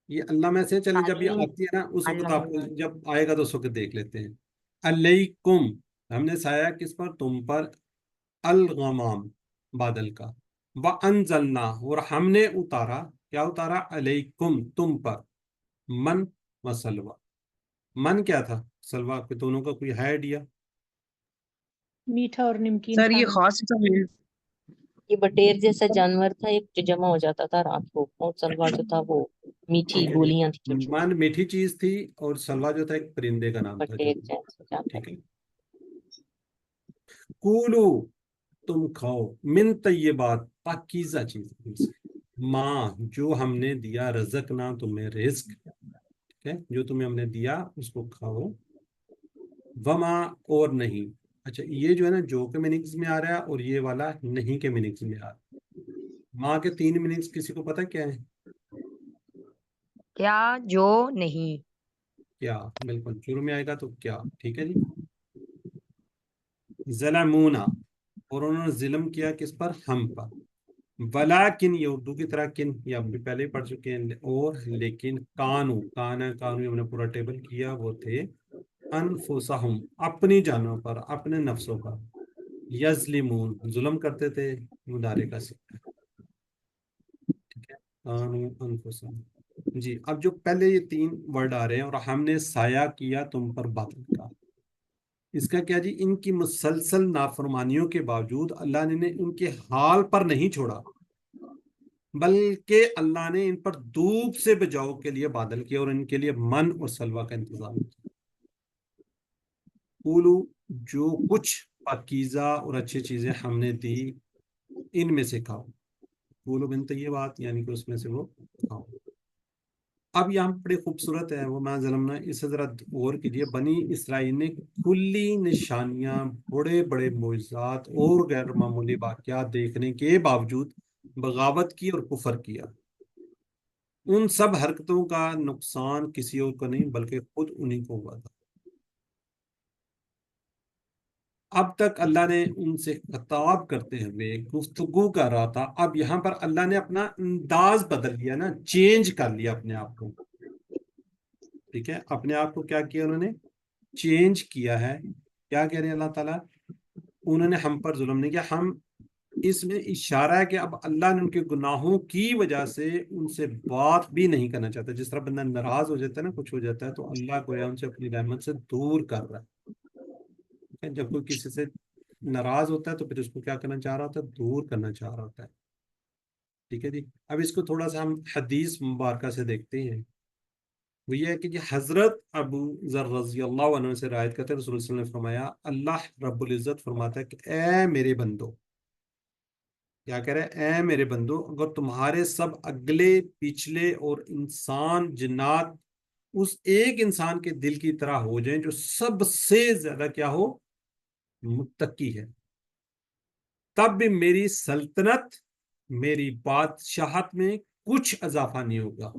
یہ اللہ میں سے، چلیں جب یہ تعلیم، آتی ہے نا اس وقت آپ کو علم، جب آئے گا تو اس وقت دیکھ لیتے ہیں۔ علیکم، ہم نے سایہ کس پر؟ تم پر، الغمام، بادل کا، وانزلنا، اور ہم نے اتارا، کیا اتارا؟ علیکم، تم پر، من و سلوہ، من کیا تھا؟ سلوہ، کوئی دونوں کا کوئی ہے آئیڈیا؟ میٹھا اور نمکین سر یہ کھانا۔ خاص تفعیل، یہ بٹیر جیسا جانور تھا ایک جو جمع ہو جاتا تھا رات کو، اور سلوا جو تھا وہ میٹھی ٹھیک ہے جی، گولیاں تھی چھوٹی چھوٹی، من میٹھی چیز تھی اور سلوہ جو تھا ایک پرندے کا نام تھا جو، بٹیر جیسا جانور۔ ٹھیک ہے۔ کولو، تم کھاؤ، من طیبات، پاکیزہ چیزیں سے، ماں جو ہم نے دیا، رزقنا تمہیں رزق، ٹھیک ہے، جو تمہیں ہم نے دیا اس کو کھاؤ، وما اور نہیں، اچھا یہ جو ہے نا جو کے میننگز میں آ رہا ہے اور یہ والا نہیں کے میننگز میں آ رہا ہے۔ ماں کے 3 میننگز کسی کو پتہ کیا ہے؟ کیا، جو، نہیں، کیا، بالکل شروع میں آئے گا تو کیا، ٹھیک ہے جی۔ ظلمونا، اور انہوں نے ظلم کیا کس پر؟ ہم پر، ولیکن، یہ اردو کی طرح کن، یہ اب بھی پہلے ہی پڑھ چکے ہیں، اور لیکن، کانو، کانو ہم نے پورا ٹیبل کیا، وہ تھے، انفسہم، اپنی جانوں پر، اپنے نفسوں پر، یظلمون، ظلم کرتے تھے، مضارع کا صیغہ، ٹھیک ہے، کانو انفسہم۔ جی اب جو پہلے یہ 3 ورڈ آ رہے ہیں، اور ہم نے سایہ کیا تم پر بادل کا، اس کا کیا جی؟ ان کی مسلسل نافرمانیوں کے باوجود اللہ نے ان کے حال پر نہیں چھوڑا، بلکہ اللہ نے ان پر دھوپ سے بچاؤ کے لیے بادل کیا اور ان کے لیے من اور سلوہ کا انتظام کیا۔ قولو، جو کچھ پاکیزہ اور اچھی چیزیں ہم نے دی ان میں سے کھاؤ، قولو من طیبات، یعنی کہ اس میں سے وہ کھاؤ۔ اب یہاں بڑی خوبصورت ہے، وہ میں ظلمنا، اسے ذرا غور کیجیے، بنی اسرائیل نے کھلی نشانیاں، بڑے بڑے معجزات اور غیر معمولی واقعات دیکھنے کے باوجود بغاوت کی اور کفر کیا۔ ان سب حرکتوں کا نقصان کسی اور کو نہیں بلکہ خود انہی کو ہوا تھا۔ اب تک اللہ نے ان سے خطاب کرتے ہوئے گفتگو کر رہا تھا، اب یہاں پر اللہ نے اپنا انداز بدل لیا نا، چینج کر لیا اپنے آپ کو، ٹھیک ہے، اپنے آپ کو کیا کیا انہوں نے؟ چینج کیا ہے۔ کیا کہہ رہے ہیں اللہ تعالیٰ؟ انہوں نے ہم پر ظلم نہیں کیا، ہم، اس میں اشارہ ہے کہ اب اللہ نے ان کے گناہوں کی وجہ سے ان سے بات بھی نہیں کرنا چاہتا، جس طرح بندہ ناراض ہو جاتا ہے نا، کچھ ہو جاتا ہے تو اللہ کو ان سے اپنی رحمت سے دور کر رہا ہے، جب کوئی کسی سے ناراض ہوتا ہے تو پھر اس کو کیا کرنا چاہ رہا ہوتا ہے؟ دور کرنا چاہ رہا ہوتا ہے. ٹھیک ہے جی. اب اس کو تھوڑا سا ہم حدیث مبارکہ سے دیکھتے ہیں. وہ یہ ہے کہ حضرت ابو ذر رضی اللہ عنہ سے روایت کرتے ہیں رسول اللہ صلی اللہ علیہ وسلم نے فرمایا اللہ رب العزت فرماتا ہے کہ اے میرے بندو، کیا کہہ رہے ہیں؟ اے میرے بندو، اگر تمہارے سب اگلے پچھلے اور انسان جنات اس ایک انسان کے دل کی طرح ہو جائیں جو سب سے زیادہ کیا ہو؟ متقی ہے، تب بھی میری سلطنت، میری بادشاہت میں کچھ اضافہ نہیں ہوگا.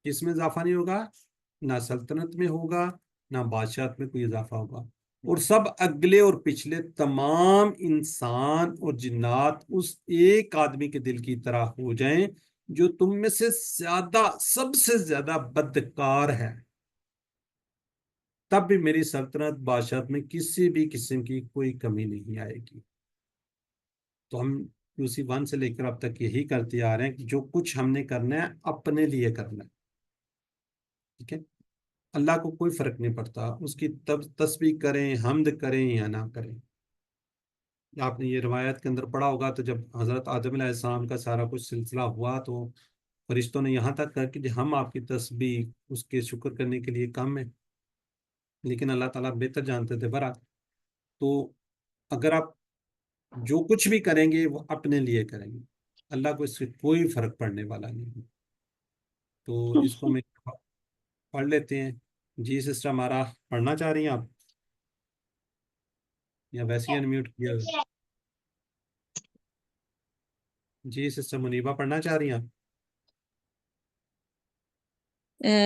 کس میں اضافہ نہیں ہوگا؟ نہ سلطنت میں ہوگا، نہ بادشاہت میں کوئی اضافہ ہوگا. اور سب اگلے اور پچھلے تمام انسان اور جنات اس ایک آدمی کے دل کی طرح ہو جائیں جو تم میں سے زیادہ، سب سے زیادہ بدکار ہے، تب بھی میری سلطنت بادشاہت میں کسی بھی قسم کی کوئی کمی نہیں آئے گی. تو ہم اسی 1 سے لے کر اب تک یہی کرتے آ رہے ہیں کہ جو کچھ ہم نے کرنا ہے اپنے لیے کرنا ہے. ٹھیک ہے. اللہ کو کوئی فرق نہیں پڑتا، اس کی تسبیح کریں، حمد کریں یا نہ کریں. آپ نے یہ روایت کے اندر پڑھا ہوگا تو جب حضرت آدم علیہ السلام کا سارا کچھ سلسلہ ہوا تو فرشتوں نے یہاں تک کہا کہ ہم آپ کی تسبیح، اس کے شکر کرنے کے لیے کم ہے، لیکن اللہ تعالیٰ بہتر جانتے تھے. برا تو اگر آپ جو کچھ بھی کریں گے وہ اپنے لیے کریں گے، اللہ کو اس سے کوئی فرق پڑنے والا نہیں. تو اس کو ہم پڑھ لیتے ہیں. جی سسٹر ہمارا پڑھنا چاہ رہی ہیں آپ یا ویسے ہی انمیوٹ کیا ہوگا؟ جی سسٹر منیبہ پڑھنا چاہ رہی ہیں آپ؟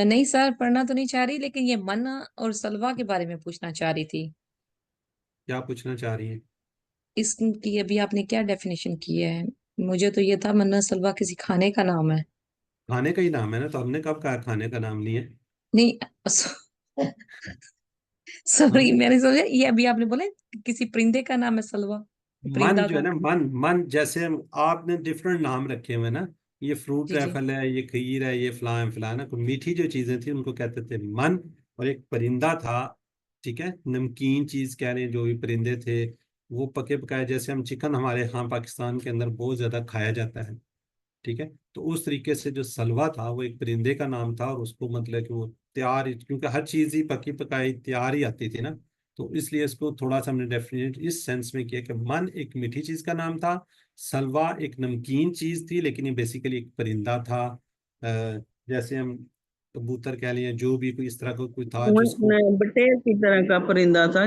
نہیں سر، پڑھنا تو نہیں چاہ رہی، لیکن یہ من اور سلوا کے بارے میں پوچھنا چاہ رہی تھی. کیا پوچھنا چاہ رہی ہیں؟ اس کی ابھی آپ نے کیا ڈیفینیشن کی ہے؟ مجھے تو یہ تھا مننا سلوا کسی کھانے کا نام ہے. کھانے کا ہی نام ہے نا، تو ہم نے کب کہا کھانے کا نام نہیں ہے؟ نہیں ہم سوری، میں نے سوچا یہ ابھی آپ نے بولے کسی پرندے کا نام ہے سلوا، من پرندہ جو تھا. ہے نا، من جیسے آپ نے ڈفرنٹ نام رکھے ہوئے نا، یہ فروٹ جی جی. ریفل ہے، یہ کھیر ہے، یہ فلاں ہے فلاں ہے نا. کوئی میٹھی جو چیزیں تھیں ان کو کہتے تھے من. اور ایک پرندہ تھا، ٹھیک ہے، نمکین چیز کہہ رہے ہیں جو بھی پرندے تھے وہ پکے پکائے، جیسے ہم چکن ہمارے ہاں پاکستان کے اندر بہت زیادہ کھایا جاتا ہے. ٹھیک ہے. تو اس طریقے سے جو سلوا تھا وہ ایک پرندے کا نام تھا، اور اس کو مطلب کہ وہ تیار، کیونکہ ہر چیز ہی پکی پکائی تیار ہی آتی تھی نا، تو اس لیے اس کو تھوڑا سا ہم نے ڈیفینیٹ اس سینس میں کیا کہ من ایک میٹھی چیز کا نام تھا، سلوا ایک نمکین چیز تھی، لیکن یہ بیسیکلی ایک پرندہ تھا. جیسے ہم کبوتر کہہ لیں، جو بھی کوئی اس طرح کا کوئی تھا جس کو، بٹیر کی طرح کا پرندہ تھا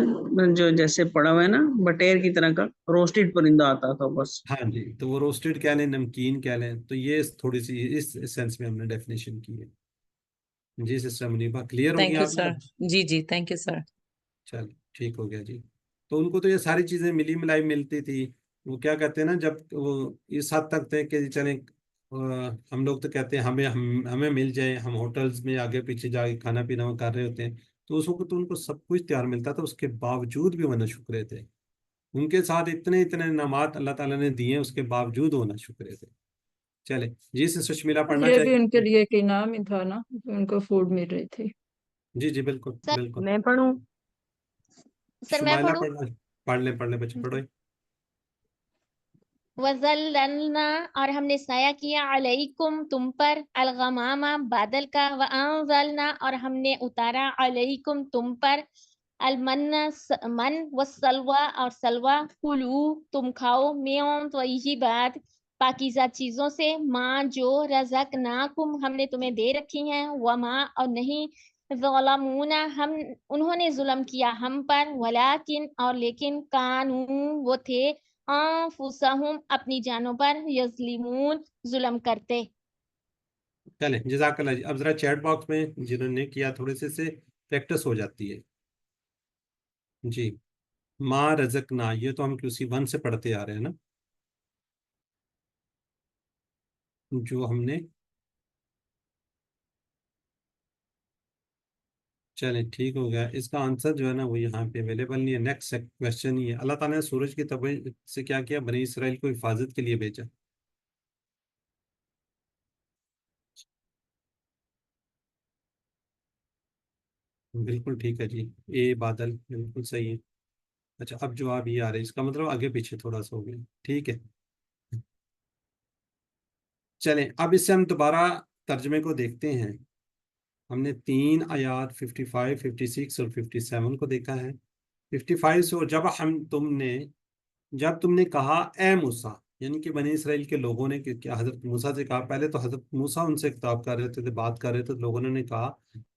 جو جیسے پڑا ہوا ہے نا، بٹیر کی طرح کا روسٹڈ پرندہ آتا تھا بس. ہاں جی، تو وہ روسٹڈ کہہ لیں، نمکین کہہ لیں. تو یہ تھوڑی سی اس سینس میں ہم نے ڈیفینیشن کی ہے. جی سسٹر منیبا کلیئر ہو تھینک گیا یو آپ سر. کو؟ جی جی، تھینک یو سر. چل ٹھیک ہو گیا جی. تو ان کو تو یہ ساری چیزیں ملی ملائی ملتی تھی. وہ کیا کہتے ہیں نا، جب وہ اس حد تک تھے کہ چلیں ہم لوگ تو کہتے ہیں ہمیں مل جائے، ہم ہوٹلز میں آگے پیچھے جا کے کھانا پینا وہ کر رہے ہوتے ہیں، تو اس وقت تو ان کو سب کچھ تیار ملتا تھا، اس کے باوجود بھی وہ نہ شکرے تھے. ان کے ساتھ اتنے اتنے انعامات اللہ تعالیٰ نے دیے ہیں، اس کے باوجود وہ نہ شکرے تھے. چلے جی سسٹر شمیلا پڑھنا یہ بھی ان کے چاہیے. لیے ایک انعام ہی تھا نا، ان کو فوڈ مل رہی تھی. جی جی بالکل سر بالکل. میں پڑھوں؟ سر میں شمائلہ پڑھوں. پڑھ لیں بچے پڑھو. وَظَلَّلْنَا، اور ہم نے سایہ کیا، علیکم تم پر، الغمامہ بادل کا، وَأَنزَلْنَا اور ہم نے اتارا، علیکم تم پر، المن من والسلوى اور سلوى، کلو تم کھاؤ، من طیبات پاکیزہ چیزوں سے، ماں جو رزقناکم ہم نے تمہیں دے رکھی ہیں، وما اور نہیں، ظلمونا انہوں نے ظلم کیا ہم پر، ولیکن اور لیکن، کانوں وہ تھے، انفسہم اپنی جانوں پر، یظلمون ظلم کرتے. چلیں جزاک اللہ جی. اب ذرا چیٹ باکس میں جنہوں نے کیا تھوڑے سے پریکٹس ہو جاتی ہے. جی ما رزقنا، یہ تو ہم QC 1 سے پڑھتے آ رہے ہیں نا، جو ہم نے. چلیں ٹھیک ہو گیا. اس کا آنسر جو ہے نا وہ یہاں پہ اویلیبل نہیں ہے. نیکسٹ کوشچن ہی ہے. اللہ تعالیٰ نے سورج کی طبیعت سے کیا کیا؟ بنی اسرائیل کو حفاظت کے لیے بھیجا. بالکل ٹھیک ہے جی. بادل بالکل صحیح ہے. اچھا اب جواب یہ آ رہا ہے، اس کا مطلب آگے پیچھے تھوڑا سا ہو گیا، ٹھیک ہے۔ چلیں اب اس سے ہم دوبارہ ترجمے کو دیکھتے ہیں۔ ہم نے 3 آیات 55 56 اور 57 کو دیکھا ہے۔ 55 سے، اور جب تم نے کہا اے موسیٰ، یعنی کہ بنی اسرائیل کے لوگوں نے کہ کیا حضرت موسیٰ سے کہا، پہلے تو حضرت موسیٰ ان سے خطاب کر رہے تھے، بات کر رہے تھے، لوگوں نے کہا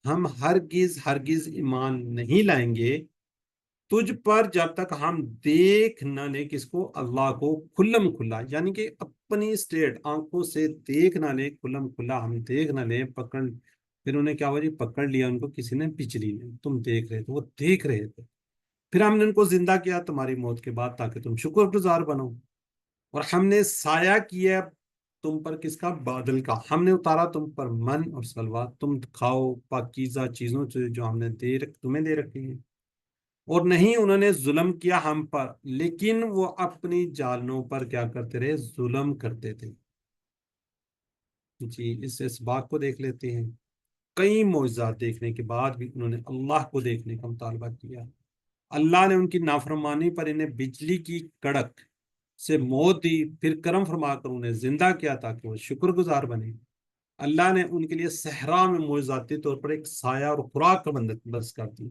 ہم ہرگز ایمان نہیں لائیں گے تجھ پر جب تک ہم دیکھ نہ لیں، کس کو؟ اللہ کو کھلم کھلا، یعنی کہ اپنی اسٹیٹ آنکھوں سے دیکھ نہ لیں، کھلم کھلا ہم دیکھ نہ لیں، پکڑ، پھر انہیں کیا ہوا جی، پکڑ لیا ان کو کسی نے بجلی نے، تم دیکھ رہے تھے، وہ دیکھ رہے تھے، پھر ہم نے ان کو زندہ کیا تمہاری موت کے بعد تاکہ تم شکر گزار بنو، اور ہم نے سایہ کیا تم پر، کس کا؟ بادل کا، ہم نے اتارا تم پر من اور سلوا، تم کھاؤ پاکیزہ چیزوں سے جو ہم نے تمہیں دے رکھی ہیں، اور نہیں انہوں نے ظلم کیا ہم پر، لیکن وہ اپنی جانوں پر کیا کرتے رہے؟ ظلم کرتے تھے۔ جی اس بات کو دیکھ لیتے ہیں، کئی معجزات دیکھنے کے بعد بھی انہوں نے اللہ کو دیکھنے کا مطالبہ کیا، اللہ نے ان کی نافرمانی پر انہیں بجلی کی کڑک سے موت دی، پھر کرم فرما کر انہیں زندہ کیا تاکہ وہ شکر گزار بنے۔ اللہ نے ان کے لیے صحرا میں معجزاتی طور پر ایک سایہ اور خوراک کا بندوبست کر دی۔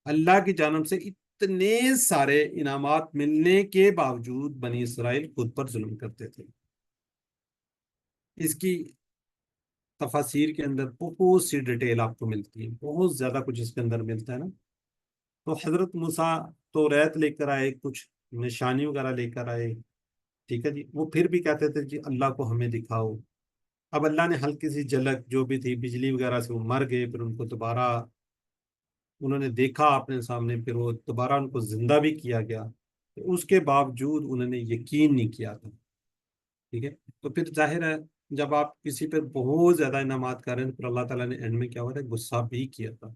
اللہ کی جانب سے اتنے سارے انعامات ملنے کے باوجود بنی اسرائیل خود پر ظلم کرتے تھے۔ اس کی تفاسیر کے اندر بہت سی ڈیٹیل آپ کو ملتی ہے، بہت زیادہ کچھ اس کے اندر ملتا ہے نا۔ تو حضرت موسیٰ تو ریت لے کر آئے، کچھ نشانی وغیرہ لے کر آئے، ٹھیک ہے جی، وہ پھر بھی کہتے تھے جی اللہ کو ہمیں دکھاؤ۔ اب اللہ نے ہلکی سی جھلک جو بھی تھی بجلی وغیرہ سے، وہ مر گئے، پھر ان کو دوبارہ انہوں نے دیکھا اپنے سامنے، پھر وہ دوبارہ ان کو زندہ بھی کیا گیا، اس کے باوجود انہوں نے یقین نہیں کیا تھا، ٹھیک ہے۔ تو پھر ظاہر ہے جب آپ کسی پہ بہت زیادہ انعامات کر رہے ہیں، پھر اللہ تعالیٰ نے اینڈ میں کیا ہوا تھا؟ غصہ بھی کیا تھا۔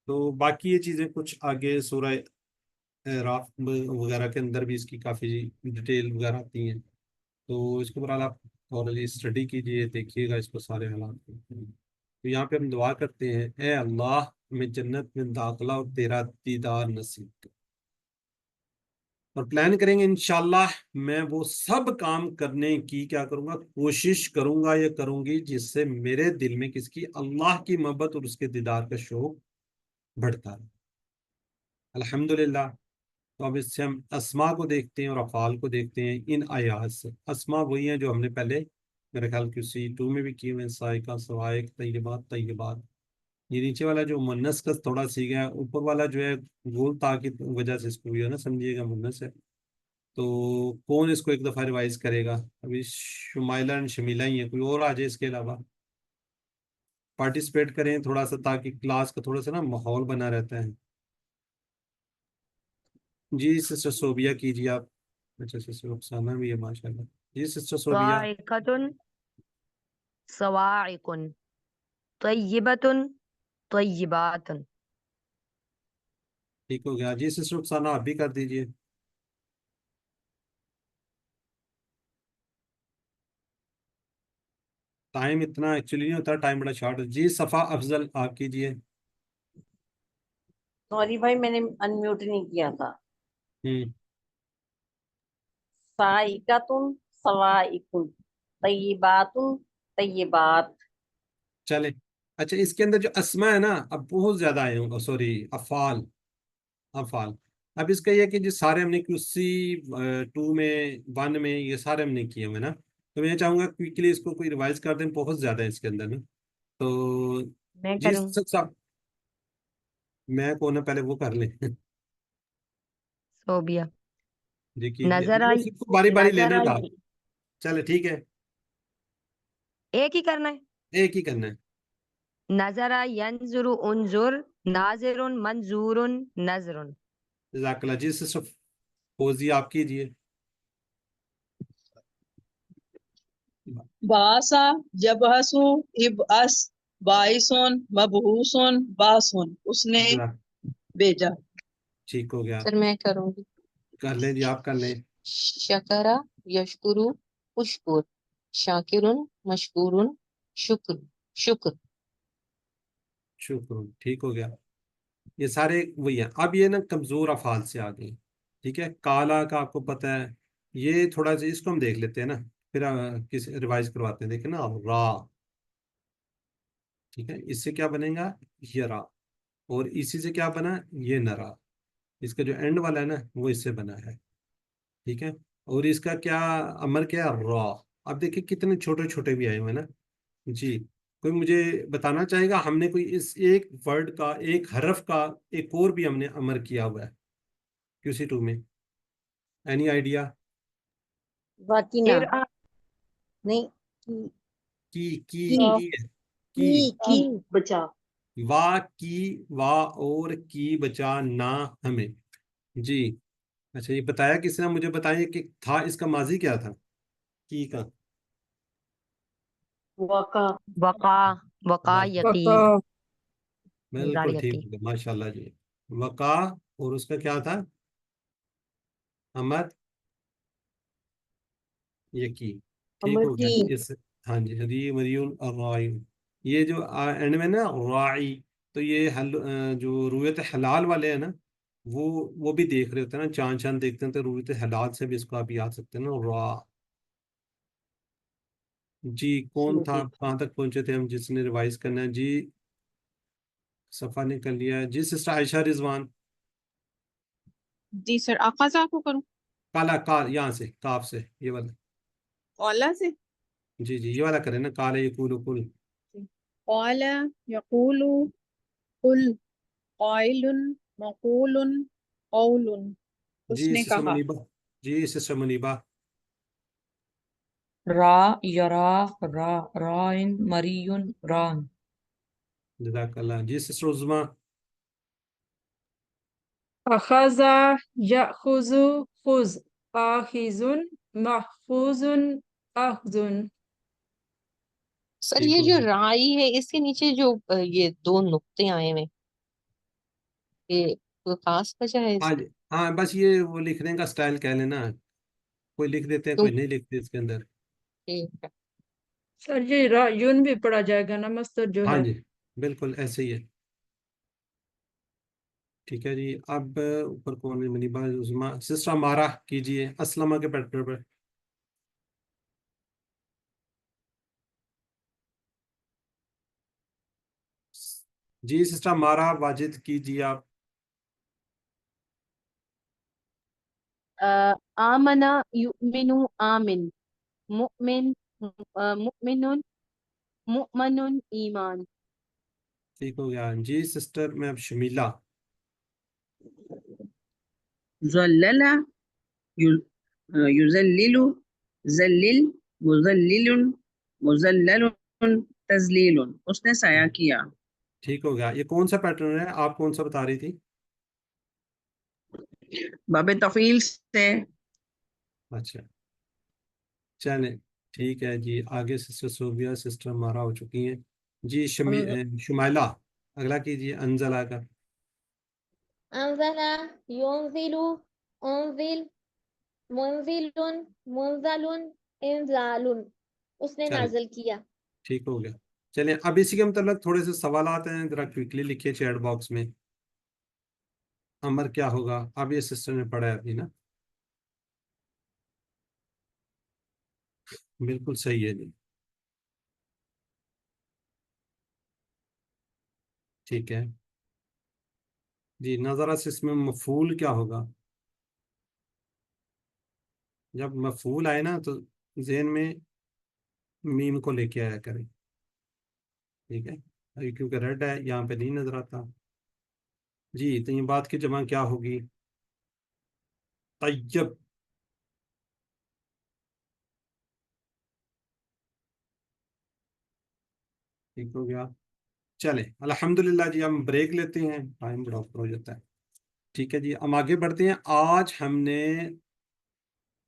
تو باقی یہ چیزیں کچھ آگے سورہ راف وغیرہ کے اندر بھی اس کی کافی ڈیٹیل وغیرہ آتی ہیں، تو اس کے اوپر آپ تھوڑا اسٹڈی کیجیے، دیکھیے گا اس کو سارے حالات کو۔ تو یہاں پہ ہم دعا کرتے ہیں اے اللہ ہمیں جنت میں داخلہ اور تیرا دیدار نصیب کر، اور پلان کریں گے انشاءاللہ میں وہ سب کام کرنے کی کیا کروں گا؟ کوشش کروں گا یا کروں گی جس سے میرے دل میں کس کی؟ اللہ کی محبت اور اس کے دیدار کا شوق بڑھتا ہے۔ الحمدللہ۔ تو اب اس سے ہم اسما کو دیکھتے ہیں اور افعال کو دیکھتے ہیں ان آیات سے۔ اسما وہی ہیں جو ہم نے پہلے میرے خیال کی C2 میں بھی کیے ہوئے ہیں، سائقہ، سوائق، طیبات، طیبات۔ یہ نیچے والا جو منس کا تھوڑا سی گیا، اوپر والا جو ہے گول تا کی وجہ سے اس کو نا سمجھیے گا منس ہے۔ تو کون اس کو ایک دفعہ ریوائز کرے گا؟ ابھی شمائلہ اور شمیلہ ہی ہیں، کوئی اور آ جائے اس کے علاوہ، پارٹیسپیٹ کریں تھوڑا سا تاکہ کلاس کا تھوڑا سا نا ماحول بنا رہتا ہے۔ جی سسٹر صوبیہ کیجیے آپ۔ اچھا سسٹر رخسانہ بھی ہے ماشاء اللہ۔ جی سسٹر صوبیہ۔ صاعقة صواعق طیبة طیبات۔ ٹھیک ہو گیا جی سسٹر رخسانہ، آپ بھی کر دیجیے۔ ٹائم اتنا ایکچولی نہیں ہوتا، ٹائم بڑا شارٹ ہے۔ جی صفا افضل آپ کیجیے۔ سوری بھائی میں نے انمیوٹ نہیں کیا تھا۔ ہوں سائقۃ صواعق طیبات طیبات۔ چلے اچھا، اس کے اندر جو اسما ہے نا اب بہت زیادہ آئے ہوں، سوری افعال، افعال۔ اب اس کا یہ کہ جو سارے ہم نے QC2 میں 1 میں یہ سارے ہم نے کیے ہوئے نا، تو میں چاہوں گا کوئکلی اس کو کوئی ریوائز کر دیں، بہت زیادہ ہے اس کے اندر نا۔ تو میں جی کروں صاحب میں کون ہے پہلے وہ کر لیں۔ صوبیہ۔ جی کیجیے، نظر مجھے آئی، سب کو باری باری نظر لینے کا۔ آئی، چلے ٹھیک ہے، ایک ہی کرنا ہے۔ ایک ہی کرنا ہے۔ نظر ینظر انظر، ناظر منظور نظر۔ جزاک اللہ۔ جی سسٹر فوزی آپ کیجیے۔ باسا یبحثو ابعث باعثن مبعوثن باسن، اس نے بھیجا۔ ٹھیک ہو گیا، سر میں کروں گی۔ کر لیں جی، آپ کر لیں۔ شکرا یشکرو اشکر، شاکرن مشکورن شکر شکر۔ شکر، ٹھیک ہو گیا۔ یہ سارے وہی ہیں۔ اب یہ نا کمزور افعال سے آ گئے، ٹھیک ہے، کالا کا آپ کو پتہ ہے، یہ تھوڑا سا اس کو ہم دیکھ لیتے ہیں نا، پھر کسی ریوائز کرواتے ہیں، دیکھیں نا را، ٹھیک ہے، اس سے کیا بنے گا یرا، اور اسی سے کیا بنا یہ نرا، اس کا جو اینڈ والا ہے نا وہ اس سے بنا ہے، ٹھیک ہے، اور اس کا کیا امر کیا را، اب دیکھیں کتنے چھوٹے چھوٹے بھی آئے ہوئے ہیں نا جی، کوئی مجھے بتانا چاہے گا ہم نے کوئی اس ایک ورڈ کا ایک حرف کا ایک اور بھی ہم نے امر کیا ہوا ہے QC2 میں، اینی آئیڈیا؟ واکینا نہیں کی کی ہے کی کی بچا وا کی وا اور کی بچا نہ ہمیں جی، اچھا یہ بتایا کس نے، مجھے بتائیے کہ تھا اس کا ماضی کیا تھا کی کا؟ وقا وقا وقا بس یقی وقا بالکل ٹھیک زاریتی ہو گیا، ماشاء اللہ جی، وقا، اور اس کا کیا تھا امر یقی، ٹھیک امر ہو گیا کی اس، ہاں جی، ری مریون الرائن، یہ جو اینڈ میں نا راعی، تو یہ جو رویت حلال والے ہیں نا وہ بھی دیکھ رہے ہوتے ہیں نا، چاند چاند دیکھتے ہیں تو رویت حلال سے بھی اس کو آپ یاد سکتے ہیں نا را جی، کون تھا، کہاں تک پہنچے تھے ہم جس نے ریوائز کرنا ہے جی؟ صفحہ نکل لیا ہے جی، سسٹر عائشہ رضوان، جی سر آغاز آپ کو کروں؟ کالا کال یہاں سے کاف سے یہ والا، اولا سے جی جی یہ والا کریں نا، کالا یقول کل، قال یقول قل قائل مقول قول اس جی نے سسٹر کہا منیبہ، جی سسٹر منیبہ، را یرا را رائن مریون ران جزاک اللہ، جی سسٹر عظما، أخذ يأخذ خذ آخذ محفوظ أخذ. سر ٹھیک یہ ہو جو گیا، رائی ہے اس کے نیچے جو یہ دو نقطے آئے ہوئے یہ کوئی خاص وجہ ہے اس ہاں کی؟ جی، ہاں بس یہ وہ لکھنے کا سٹائل کہہ لینا، کوئی لکھ دیتے ہیں کیوں کوئی نہیں لکھتے اس کے اندر، ٹھیک ہے سر جی یون بھی پڑھا جائے گا نا مستر جو ہاں ہے. جی بالکل ایسے ہی ہے، ٹھیک ہے جی، اب اوپر کون ہے، منیبہ عظما، سسٹر مارا کیجئے اسلمہ کے پیٹر پر، جی سسٹر مارا واجد کیجئے آپ، آمن یؤمن آمن مؤمن مؤمن مؤمن ایمان ٹھیک ہو گیا جی، سسٹر میں اب شمیلہ، ظلل یذلل ذلل مذلل مذلل تذلیل، اس نے سایہ کیا. ٹھیک ہو گیا، یہ کون سا پیٹرن ہے، آپ کون سا بتا رہی تھی؟ باب تفعیل سے. اچھا چلیں ٹھیک ہے جی، آگے سسٹر صوبیہ، سسٹر مارا ہو چکی ہیں جی، شمائلہ اگلا کیجیے، انزلہ کا، انزل ينزل انزل منزل منزل انزال، اس نے چلیں نازل کیا. ٹھیک ہو گیا، چلیں اب اسی کے متعلق تھوڑے سے سوالات ہیں، ذرا کوئکلی لکھیے چیٹ باکس میں، امر کیا ہوگا، اب یہ سسٹر نے پڑھا ہے ابھی نا، بالکل صحیح ہے جی، ٹھیک ہے جی، نظرہ سے اس میں مفعول کیا ہوگا، جب مفعول آئے نا تو ذہن میں میم کو لے کے آیا کریں، ٹھیک ہے، ابھی کیونکہ ریڈ ہے یہاں پہ نہیں نظر آتا جی، تو یہ بات کی جمع کیا ہوگی، طیب، ٹھیک ہو گیا، چلیں الحمدللہ جی، ہم بریک لیتے ہیں، ٹائم بڑا اوپر ہو جاتا ہے، ٹھیک ہے جی، ہم آگے بڑھتے ہیں، آج ہم نے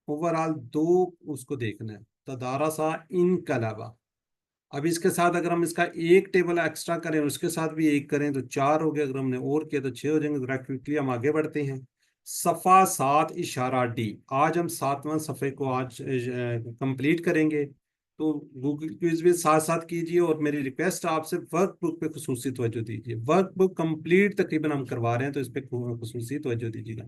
اوور آل دو اس کو دیکھنا ہے، تدارسا انقلبا، اب اس کے ساتھ اگر ہم اس کا ایک ٹیبل ایکسٹرا کریں اس کے ساتھ بھی ایک کریں تو 4 ہو گئے، اگر ہم نے اور کیا تو 6 ہو جائیں گے، ذرا کوئکلی ہم آگے بڑھتے ہیں، صفحہ 7 اشارہ ڈی، آج ہم 7واں صفحے کو آج کمپلیٹ کریں گے، تو گوگل کوئز بھی ساتھ ساتھ کیجیے، اور میری ریکویسٹ آپ سے ورک بک پہ خصوصی توجہ دیجیے، ورک بک کمپلیٹ تقریباً ہم کروا رہے ہیں تو اس پہ خصوصی توجہ دیجیے گا،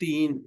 3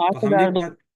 82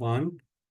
1।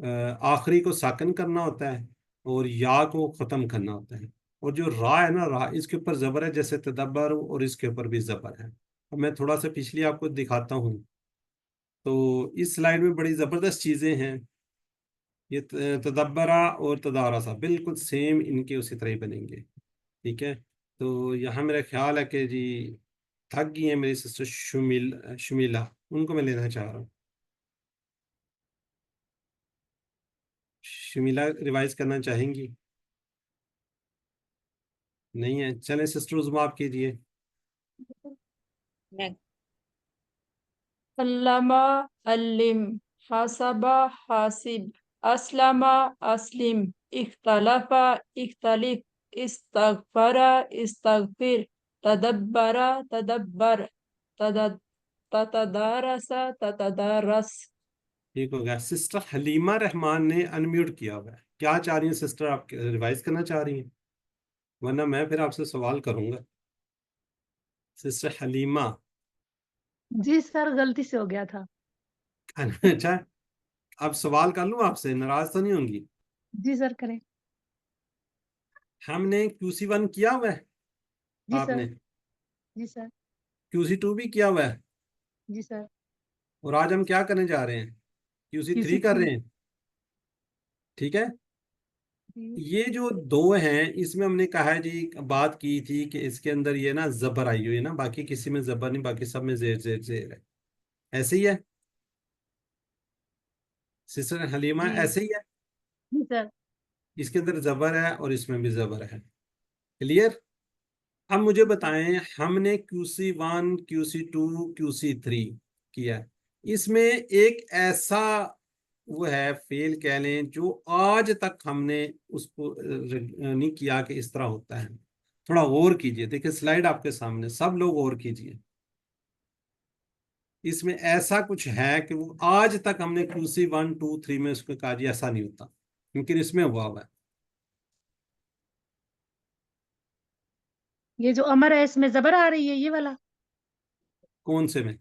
آخری کو ساکن کرنا ہوتا ہے اور یا کو ختم کرنا ہوتا ہے. اور جو را ہے نا، را اس کے اوپر زبر ہے جیسے تدبر، اور اس کے اوپر بھی زبر ہے. اب میں تھوڑا سا پچھلی آپ کو دکھاتا ہوں. تو اس سلائیڈ میں بڑی زبردست چیزیں ہیں. یہ تدبرہ اور تدارسہ بالکل سیم ان کے اسی طرح ہی بنیں گے. ٹھیک ہے. تو یہاں میرا خیال ہے کہ جی تھک گئی ہیں میری سسٹر شمیلا، ان کو میں لینا چاہ رہا ہوں. شمیلا ریوائز کرنا چاہیں گی؟ نہیں ہے. چلیں سسٹر عظمیٰ آپ کیجیے. میں علامہ علم، حاسبہ حاسب، اسلم اسلم، اختلف اختلف، استغفر استغفر، تدبر تدبر، تتدارس تتدارس. ٹھیک ہو گیا. سسٹر حلیمہ رحمان نے انمیوٹ کیا ہوا ہے. کیا چاہ رہی ہیں سسٹر؟ آپ ریوائز کرنا چاہ رہی ہیں؟ ورنہ میں پھر آپ سے سوال کروں گا. سسٹر حلیمہ. جی سر غلطی سے ہو گیا تھا. اچھا، اب سوال کر لوں آپ سے؟ ناراض تو نہیں ہوں گی؟ جی سر کریں. ہم نے QC1 کیا ہوا ہے، جی آپ سر. نے جی سر. QC2 بھی کیا ہوا ہے، جی سر. اور آج ہم کیا کرنے جا رہے ہیں؟ QC3 کر QC3. رہے ہیں. ٹھیک ہے. جی. یہ جو دو ہیں اس میں ہم نے کہا ہے جی، بات کی تھی کہ اس کے اندر یہ نا زبر آئی ہوئی ہے نا، باقی کسی میں زبر نہیں، باقی سب میں زیر زیر زیر ہے. ایسے ہی ہے سسٹر حلیمہ؟ جی. ایسے ہی ہے. جی سر. اس کے اندر زبر ہے اور اس میں بھی زبر ہے. کلیئر؟ اب مجھے بتائیں، ہم نے QC1 QC2 QC3 کیا ہے. اس میں ایک ایسا وہ ہے فیل کہہ لیں جو آج تک ہم نے اس کو نہیں کیا کہ اس طرح ہوتا ہے. تھوڑا غور کیجئے. دیکھیں سلائیڈ آپ کے سامنے، سب لوگ غور کیجئے. اس میں ایسا کچھ ہے کہ وہ آج تک ہم نے QC1 2 3 میں اس کو کہا جی ایسا نہیں ہوتا، کیونکہ اس میں ہوا ہے. یہ جو امر ہے اس میں زبر آ رہی ہے، یہ والا؟ کون سے میں؟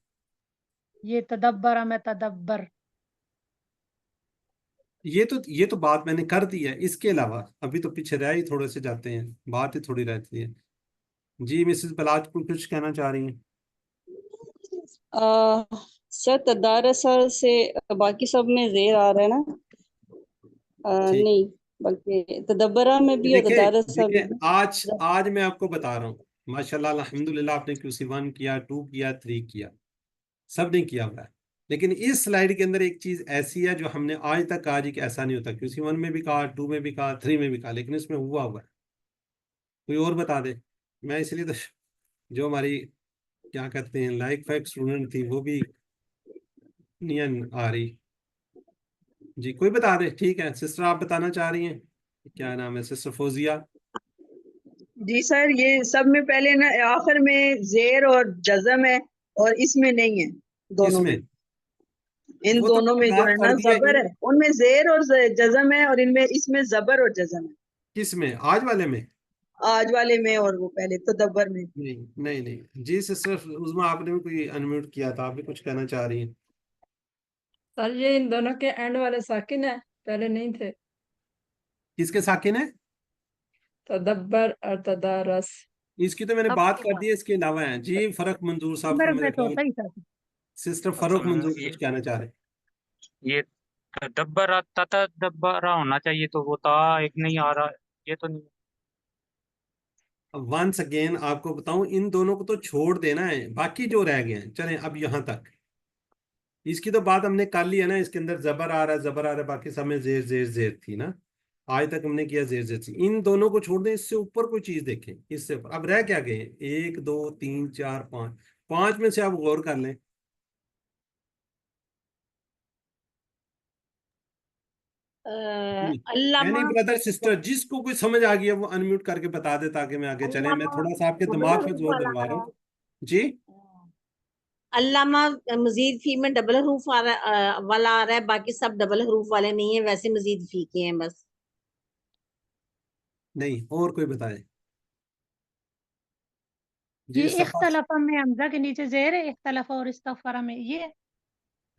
یہ تدبر میں تدبر. یہ تو بات میں نے کر دی ہے. اس کے علاوہ ابھی تو پیچھے رہ ہی تھوڑے سے جاتے ہیں، بات ہی تھوڑی رہتی ہے. جی مسز بلاج کو کچھ کہنا چاہ رہی ہیں؟ سر تدارس سے باقی سب میں زیر آ رہا ہے نا؟ ٹھیک. نہیں، بلکہ تدبرہ میں بھی اور تدارسہ دیکھیں بھی. آج میں آپ کو بتا رہا ہوں، ماشاءاللہ الحمدللہ آپ نے QC1 کیا، 2 کیا، 3 کیا، سب نے کیا ہوا ہے. لیکن اس سلائیڈ کے اندر ایک چیز ایسی ہے جو ہم نے آج تک کہا جی کہ ایسا نہیں ہوتا. QC1 میں بھی کہا، 2 میں بھی کہا، 3 میں بھی کہا، لیکن اس میں ہوا ہے. کوئی اور بتا دے. میں اس لیے تو جو ہماری کیا کہتے ہیں لائک فیک اسٹوڈنٹ تھی وہ بھی نہیں آ رہی. جی کوئی بتا دے. ٹھیک ہے سسٹر آپ بتانا چاہ رہی ہیں؟ کیا نام ہے سسٹر فوزیہ؟ جی سر، یہ سب میں پہلے نا آخر میں زیر اور جزم ہے، اور اس میں نہیں ہے. اس دونوں میں میں، ان وہ تو دونوں میں میں نے جو بات ہے نا کر دی زبر ہے، ان میں زیر اور جزم ہے، اور ان میں اس میں زبر اور جزم ہے. کس میں؟ آج والے میں؟ آج والے میں اور وہ پہلے تدبر میں. نہیں نہیں نہیں. جی سسٹر عظمیٰ آپ نے بھی کوئی انمیوٹ کیا تھا، آپ بھی کچھ کہنا چاہ رہی ہیں؟ سر یہ ان دونوں کے اینڈ والے ساکن ہیں، پہلے نہیں تھے. کس کے ساکن ہے؟ تدبر اور تدارس. اس کی تو میں نے بات کر دی ہے، اس کے علاوہ ہیں. جی فرق منظور صاحب کو امر میرے میں تو خیال ہوتا ہی تھا. سسٹر فرق منظور کچھ کہنا چاہ رہے ہیں. یہ تدبر تدبر ہونا چاہیے، تو وہ تا ایک نہیں آ رہا، یہ تو نہیں. ونس اگین آپ کو بتاؤں، ان دونوں کو تو چھوڑ دینا ہے، باقی جو رہ گئے ہیں چلیں اب یہاں تک. اس کی تو بات ہم نے کر لی ہے نا. اس کے اندر زبر آ رہا ہے، زبر آ رہا ہے، باقی سب میں زیر زیر زیر تھی نا. آج تک ہم نے کیا زیر زیر تھی. ان دونوں کو چھوڑ دیں، اس سے اوپر کوئی چیز دیکھیں. اس سے اوپر اب رہ کیا گئے؟ 1 2 3 4 5. 5 میں سے آپ غور کر لیں. علامہ بردر سسٹر جس کو کوئی سمجھ آ گیا وہ انمیوٹ کر کے بتا دے تاکہ میں آگے چلیں. میں تھوڑا سا آپ کے دماغ پہ زور ڈلوا رہا ہوں. جی علامہ مزید فی میں ڈبل حروف والا آ رہا ہے، باقی سب ڈبل حروف والے نہیں ہیں، ویسے مزید فی کے ہیں بس. نہیں اور کوئی بتائے. جی یہ اختلافہ میں حمزہ کے نیچے زیر ہے، اختلافہ اور استغفارہ میں یہ ہے.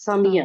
سميا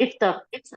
افتح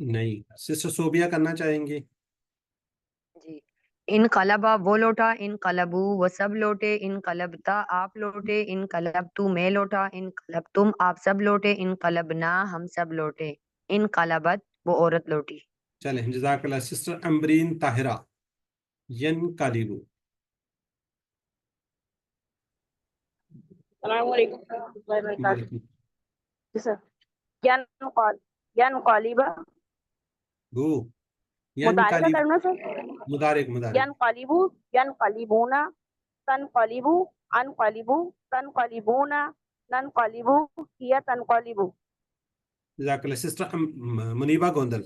نہیں، سسٹر صوبیہ کرنا چاہیں گے؟ جی، انقلبا وہ لوٹا، انقلبو وہ سب لوٹے، انقلبتا آپ لوٹے، انقلبتو میں لوٹا، انقلبتم آپ سب لوٹے، انقلبنا ہم سب لوٹے، انقلبت وہ عورت لوٹی۔ چلیں، جزاک اللہ۔ سسٹر امبرین طاہرہ، ینقلبو۔ السلام علیکم ورحمۃ اللہ وبرکاتہ۔ وعلیکم۔ جی سر، ینقلب گو مضارع کا ینقلب، کرنا سر، مضارع مضارع۔ ینقلبو، ینقلبونا، تنقلبو، انقلبو، تنقلبونا، ننقلبو، ہی تنقلبو۔ جزاک اللہ۔ سسٹر منیبہ گوندل،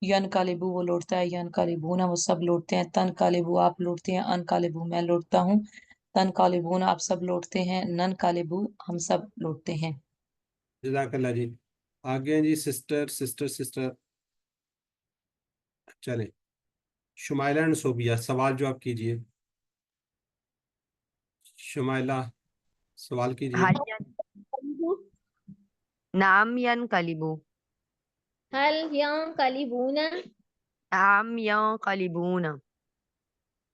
ین کالبو وہ لوٹتا ہے، ین کالبونا وہ سب لوٹتے ہیں، تن کالبو آپ لوٹتے ہیں، ان کالبو میں لوٹتا ہوں، تن کالبونا آپ سب لوٹتے ہیں، نن کالبو ہم سب لوٹتے ہیں۔ جزاک اللہ جی۔ آگے ہیں جی سسٹر چلیں، شمائلہ اینڈ صوبیہ، سوال جو آپ کیجئے۔ شمائلہ سوال کیجئے۔ حل نعم ینقلبو، هل ينقلبون؟ نعم ینقلبون،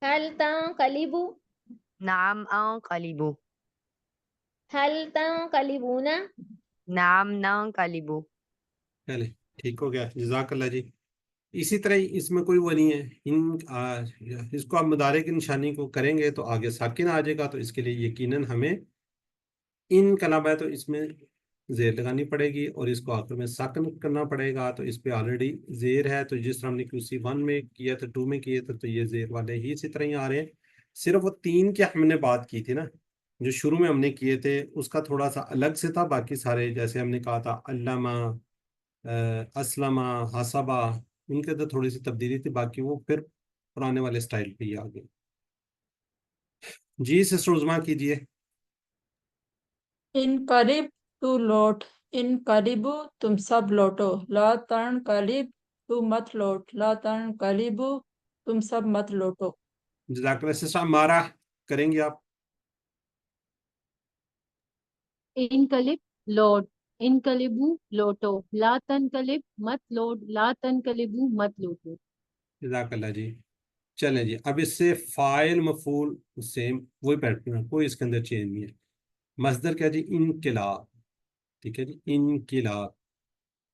هل تنقلب؟ نعم انقلبو، هل تنقلبون؟ نعم ننقلبو۔ چلیں، ٹھیک ہو گیا، جزاک اللہ جی۔ اسی طرح اس میں کوئی وہ نہیں ہے، اس کو آپ مضارع کی نشانی کو کریں گے تو آگے ساکن آ جائے گا، تو اس کے لیے یقیناً ہمیں انقلاب ہے تو اس میں زیر لگانی پڑے گی، اور اس کو آخر میں ساکن کرنا پڑے گا، تو اس پہ آلریڈی زیر ہے، تو جس طرح ہم نے QC1 میں کیا تھا، 2 میں کیے تھے، تو یہ زیر والے ہی اسی طرح ہی آ رہے ہیں۔ صرف وہ 3 کی ہم نے بات کی تھی نا، جو شروع میں ہم نے کیے تھے، اس کا تھوڑا سا الگ سے تھا، باقی سارے جیسے ہم نے کہا تھا علامہ، اسلمہ، حسبہ، ان کے تو تھوڑی سی تبدیلی تھی، باقی وہ پھر پرانے والے سٹائل پہ ہی آ گئے۔ جی سسٹر عظمیٰ کیجئے۔ انقلب تو لوٹ، انقلبو تم سب لوٹو، لا تنقلب تو مت لوٹ، لا تنقلبو تم سب مت لوٹو۔ جزاک اللہ۔ سسٹر عمارہ کریں گے آپ؟ انقلب لوٹ، انقلبو لوٹو، لا تنقلب مت لوٹ، لا تنقلبو مت لوٹو۔ جزاک اللہ جی۔ چلیں جی، اب اس سے فاعل مفعول سیم وہی پیٹرن ہے، کوئی اس کے اندر چینج نہیں ہے۔ مصدر کیا جی؟ انقلاب، ٹھیک ہے جی، انقلاب۔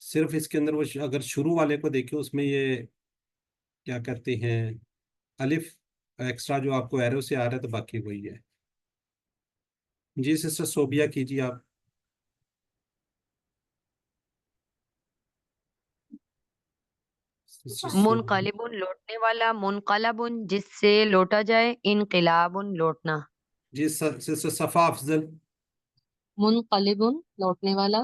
صرف اس کے اندر وہ اگر شروع والے کو دیکھیں، اس میں یہ کیا کرتے ہیں، الف ایکسٹرا جو آپ کو ایرو سے آ رہا ہے، تو باقی وہی ہے۔ جی سسٹر صوبیہ کیجیے آپ۔ منقلب لوٹنے والا، منقلب جس سے لوٹا جائے، انقلاب لوٹنا۔ جی سسٹر صفا افضل۔ منقلب لوٹنے والا،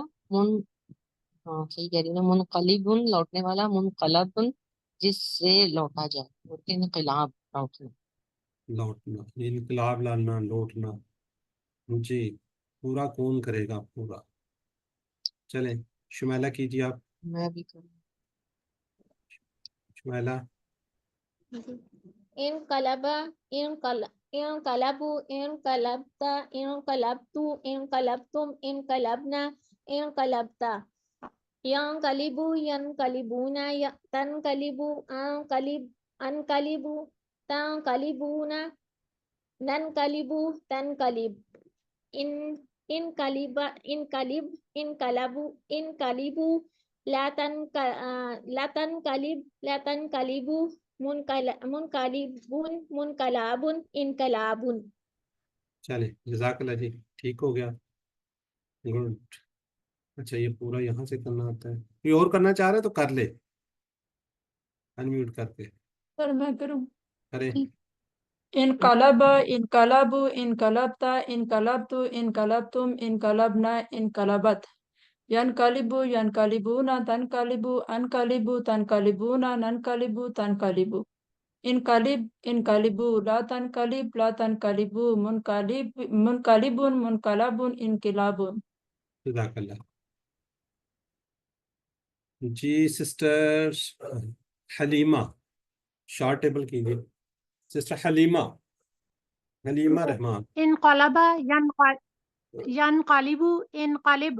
ہاں صحیح کہہ رہی ہوں نا، منقلب لوٹنے والا، منقلب جس سے لوٹا جائے، انقلاب لوٹنا۔ لوٹنا، انقلاب لانا، لوٹنا۔ جی، پورا کون کرے گا پورا؟ چلیں شمیلہ کیجیے آپ۔ میں بھی کروں۔ شمیلہ۔ انقلب، انقلبو، انقلبتا، انقلبتو، انقلبتم، انقلبنا، انقلبتا، ینقلبو، ینقلبونا، تنقلبو، انقلبو، تنقلبونا، ننقلبو، تنقلب، انقلب، انقلبو، انقلبو، لا تنقلب، لا تنقلبو، منقلبون، منقلابن، انقلابن۔ چلیں جزاک اللہ جی، ٹھیک ہو گیا، گڈ۔ اچھا، یہ پورا یہاں سے کرنا آتا ہے؟ کوئی اور کرنا چاہ رہے تو کر لے، انمیوٹ کر کے سر میں کروں؟ کریں۔ انقلب، انقلبو، انقلبتا، انقلبتو، انقلبتم، انقلبنا، انقلبت، ینقلبو، ینقلبونا، تنقلبو، انقلبو، تنقلبونا، ننقلبو، تنقلبو، انقلب، انقلبو، لا تنقلب، لا تنقلبو، منقلبون، منقلبون، انقلابون۔ جزاک اللہ جی۔ سسٹر حلیمہ شارٹ ٹیبل کیجیے۔ سسٹر حلیمہ رحمان۔ انقلب ینقلب، انقلب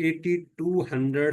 8200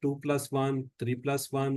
2+1, 3+1,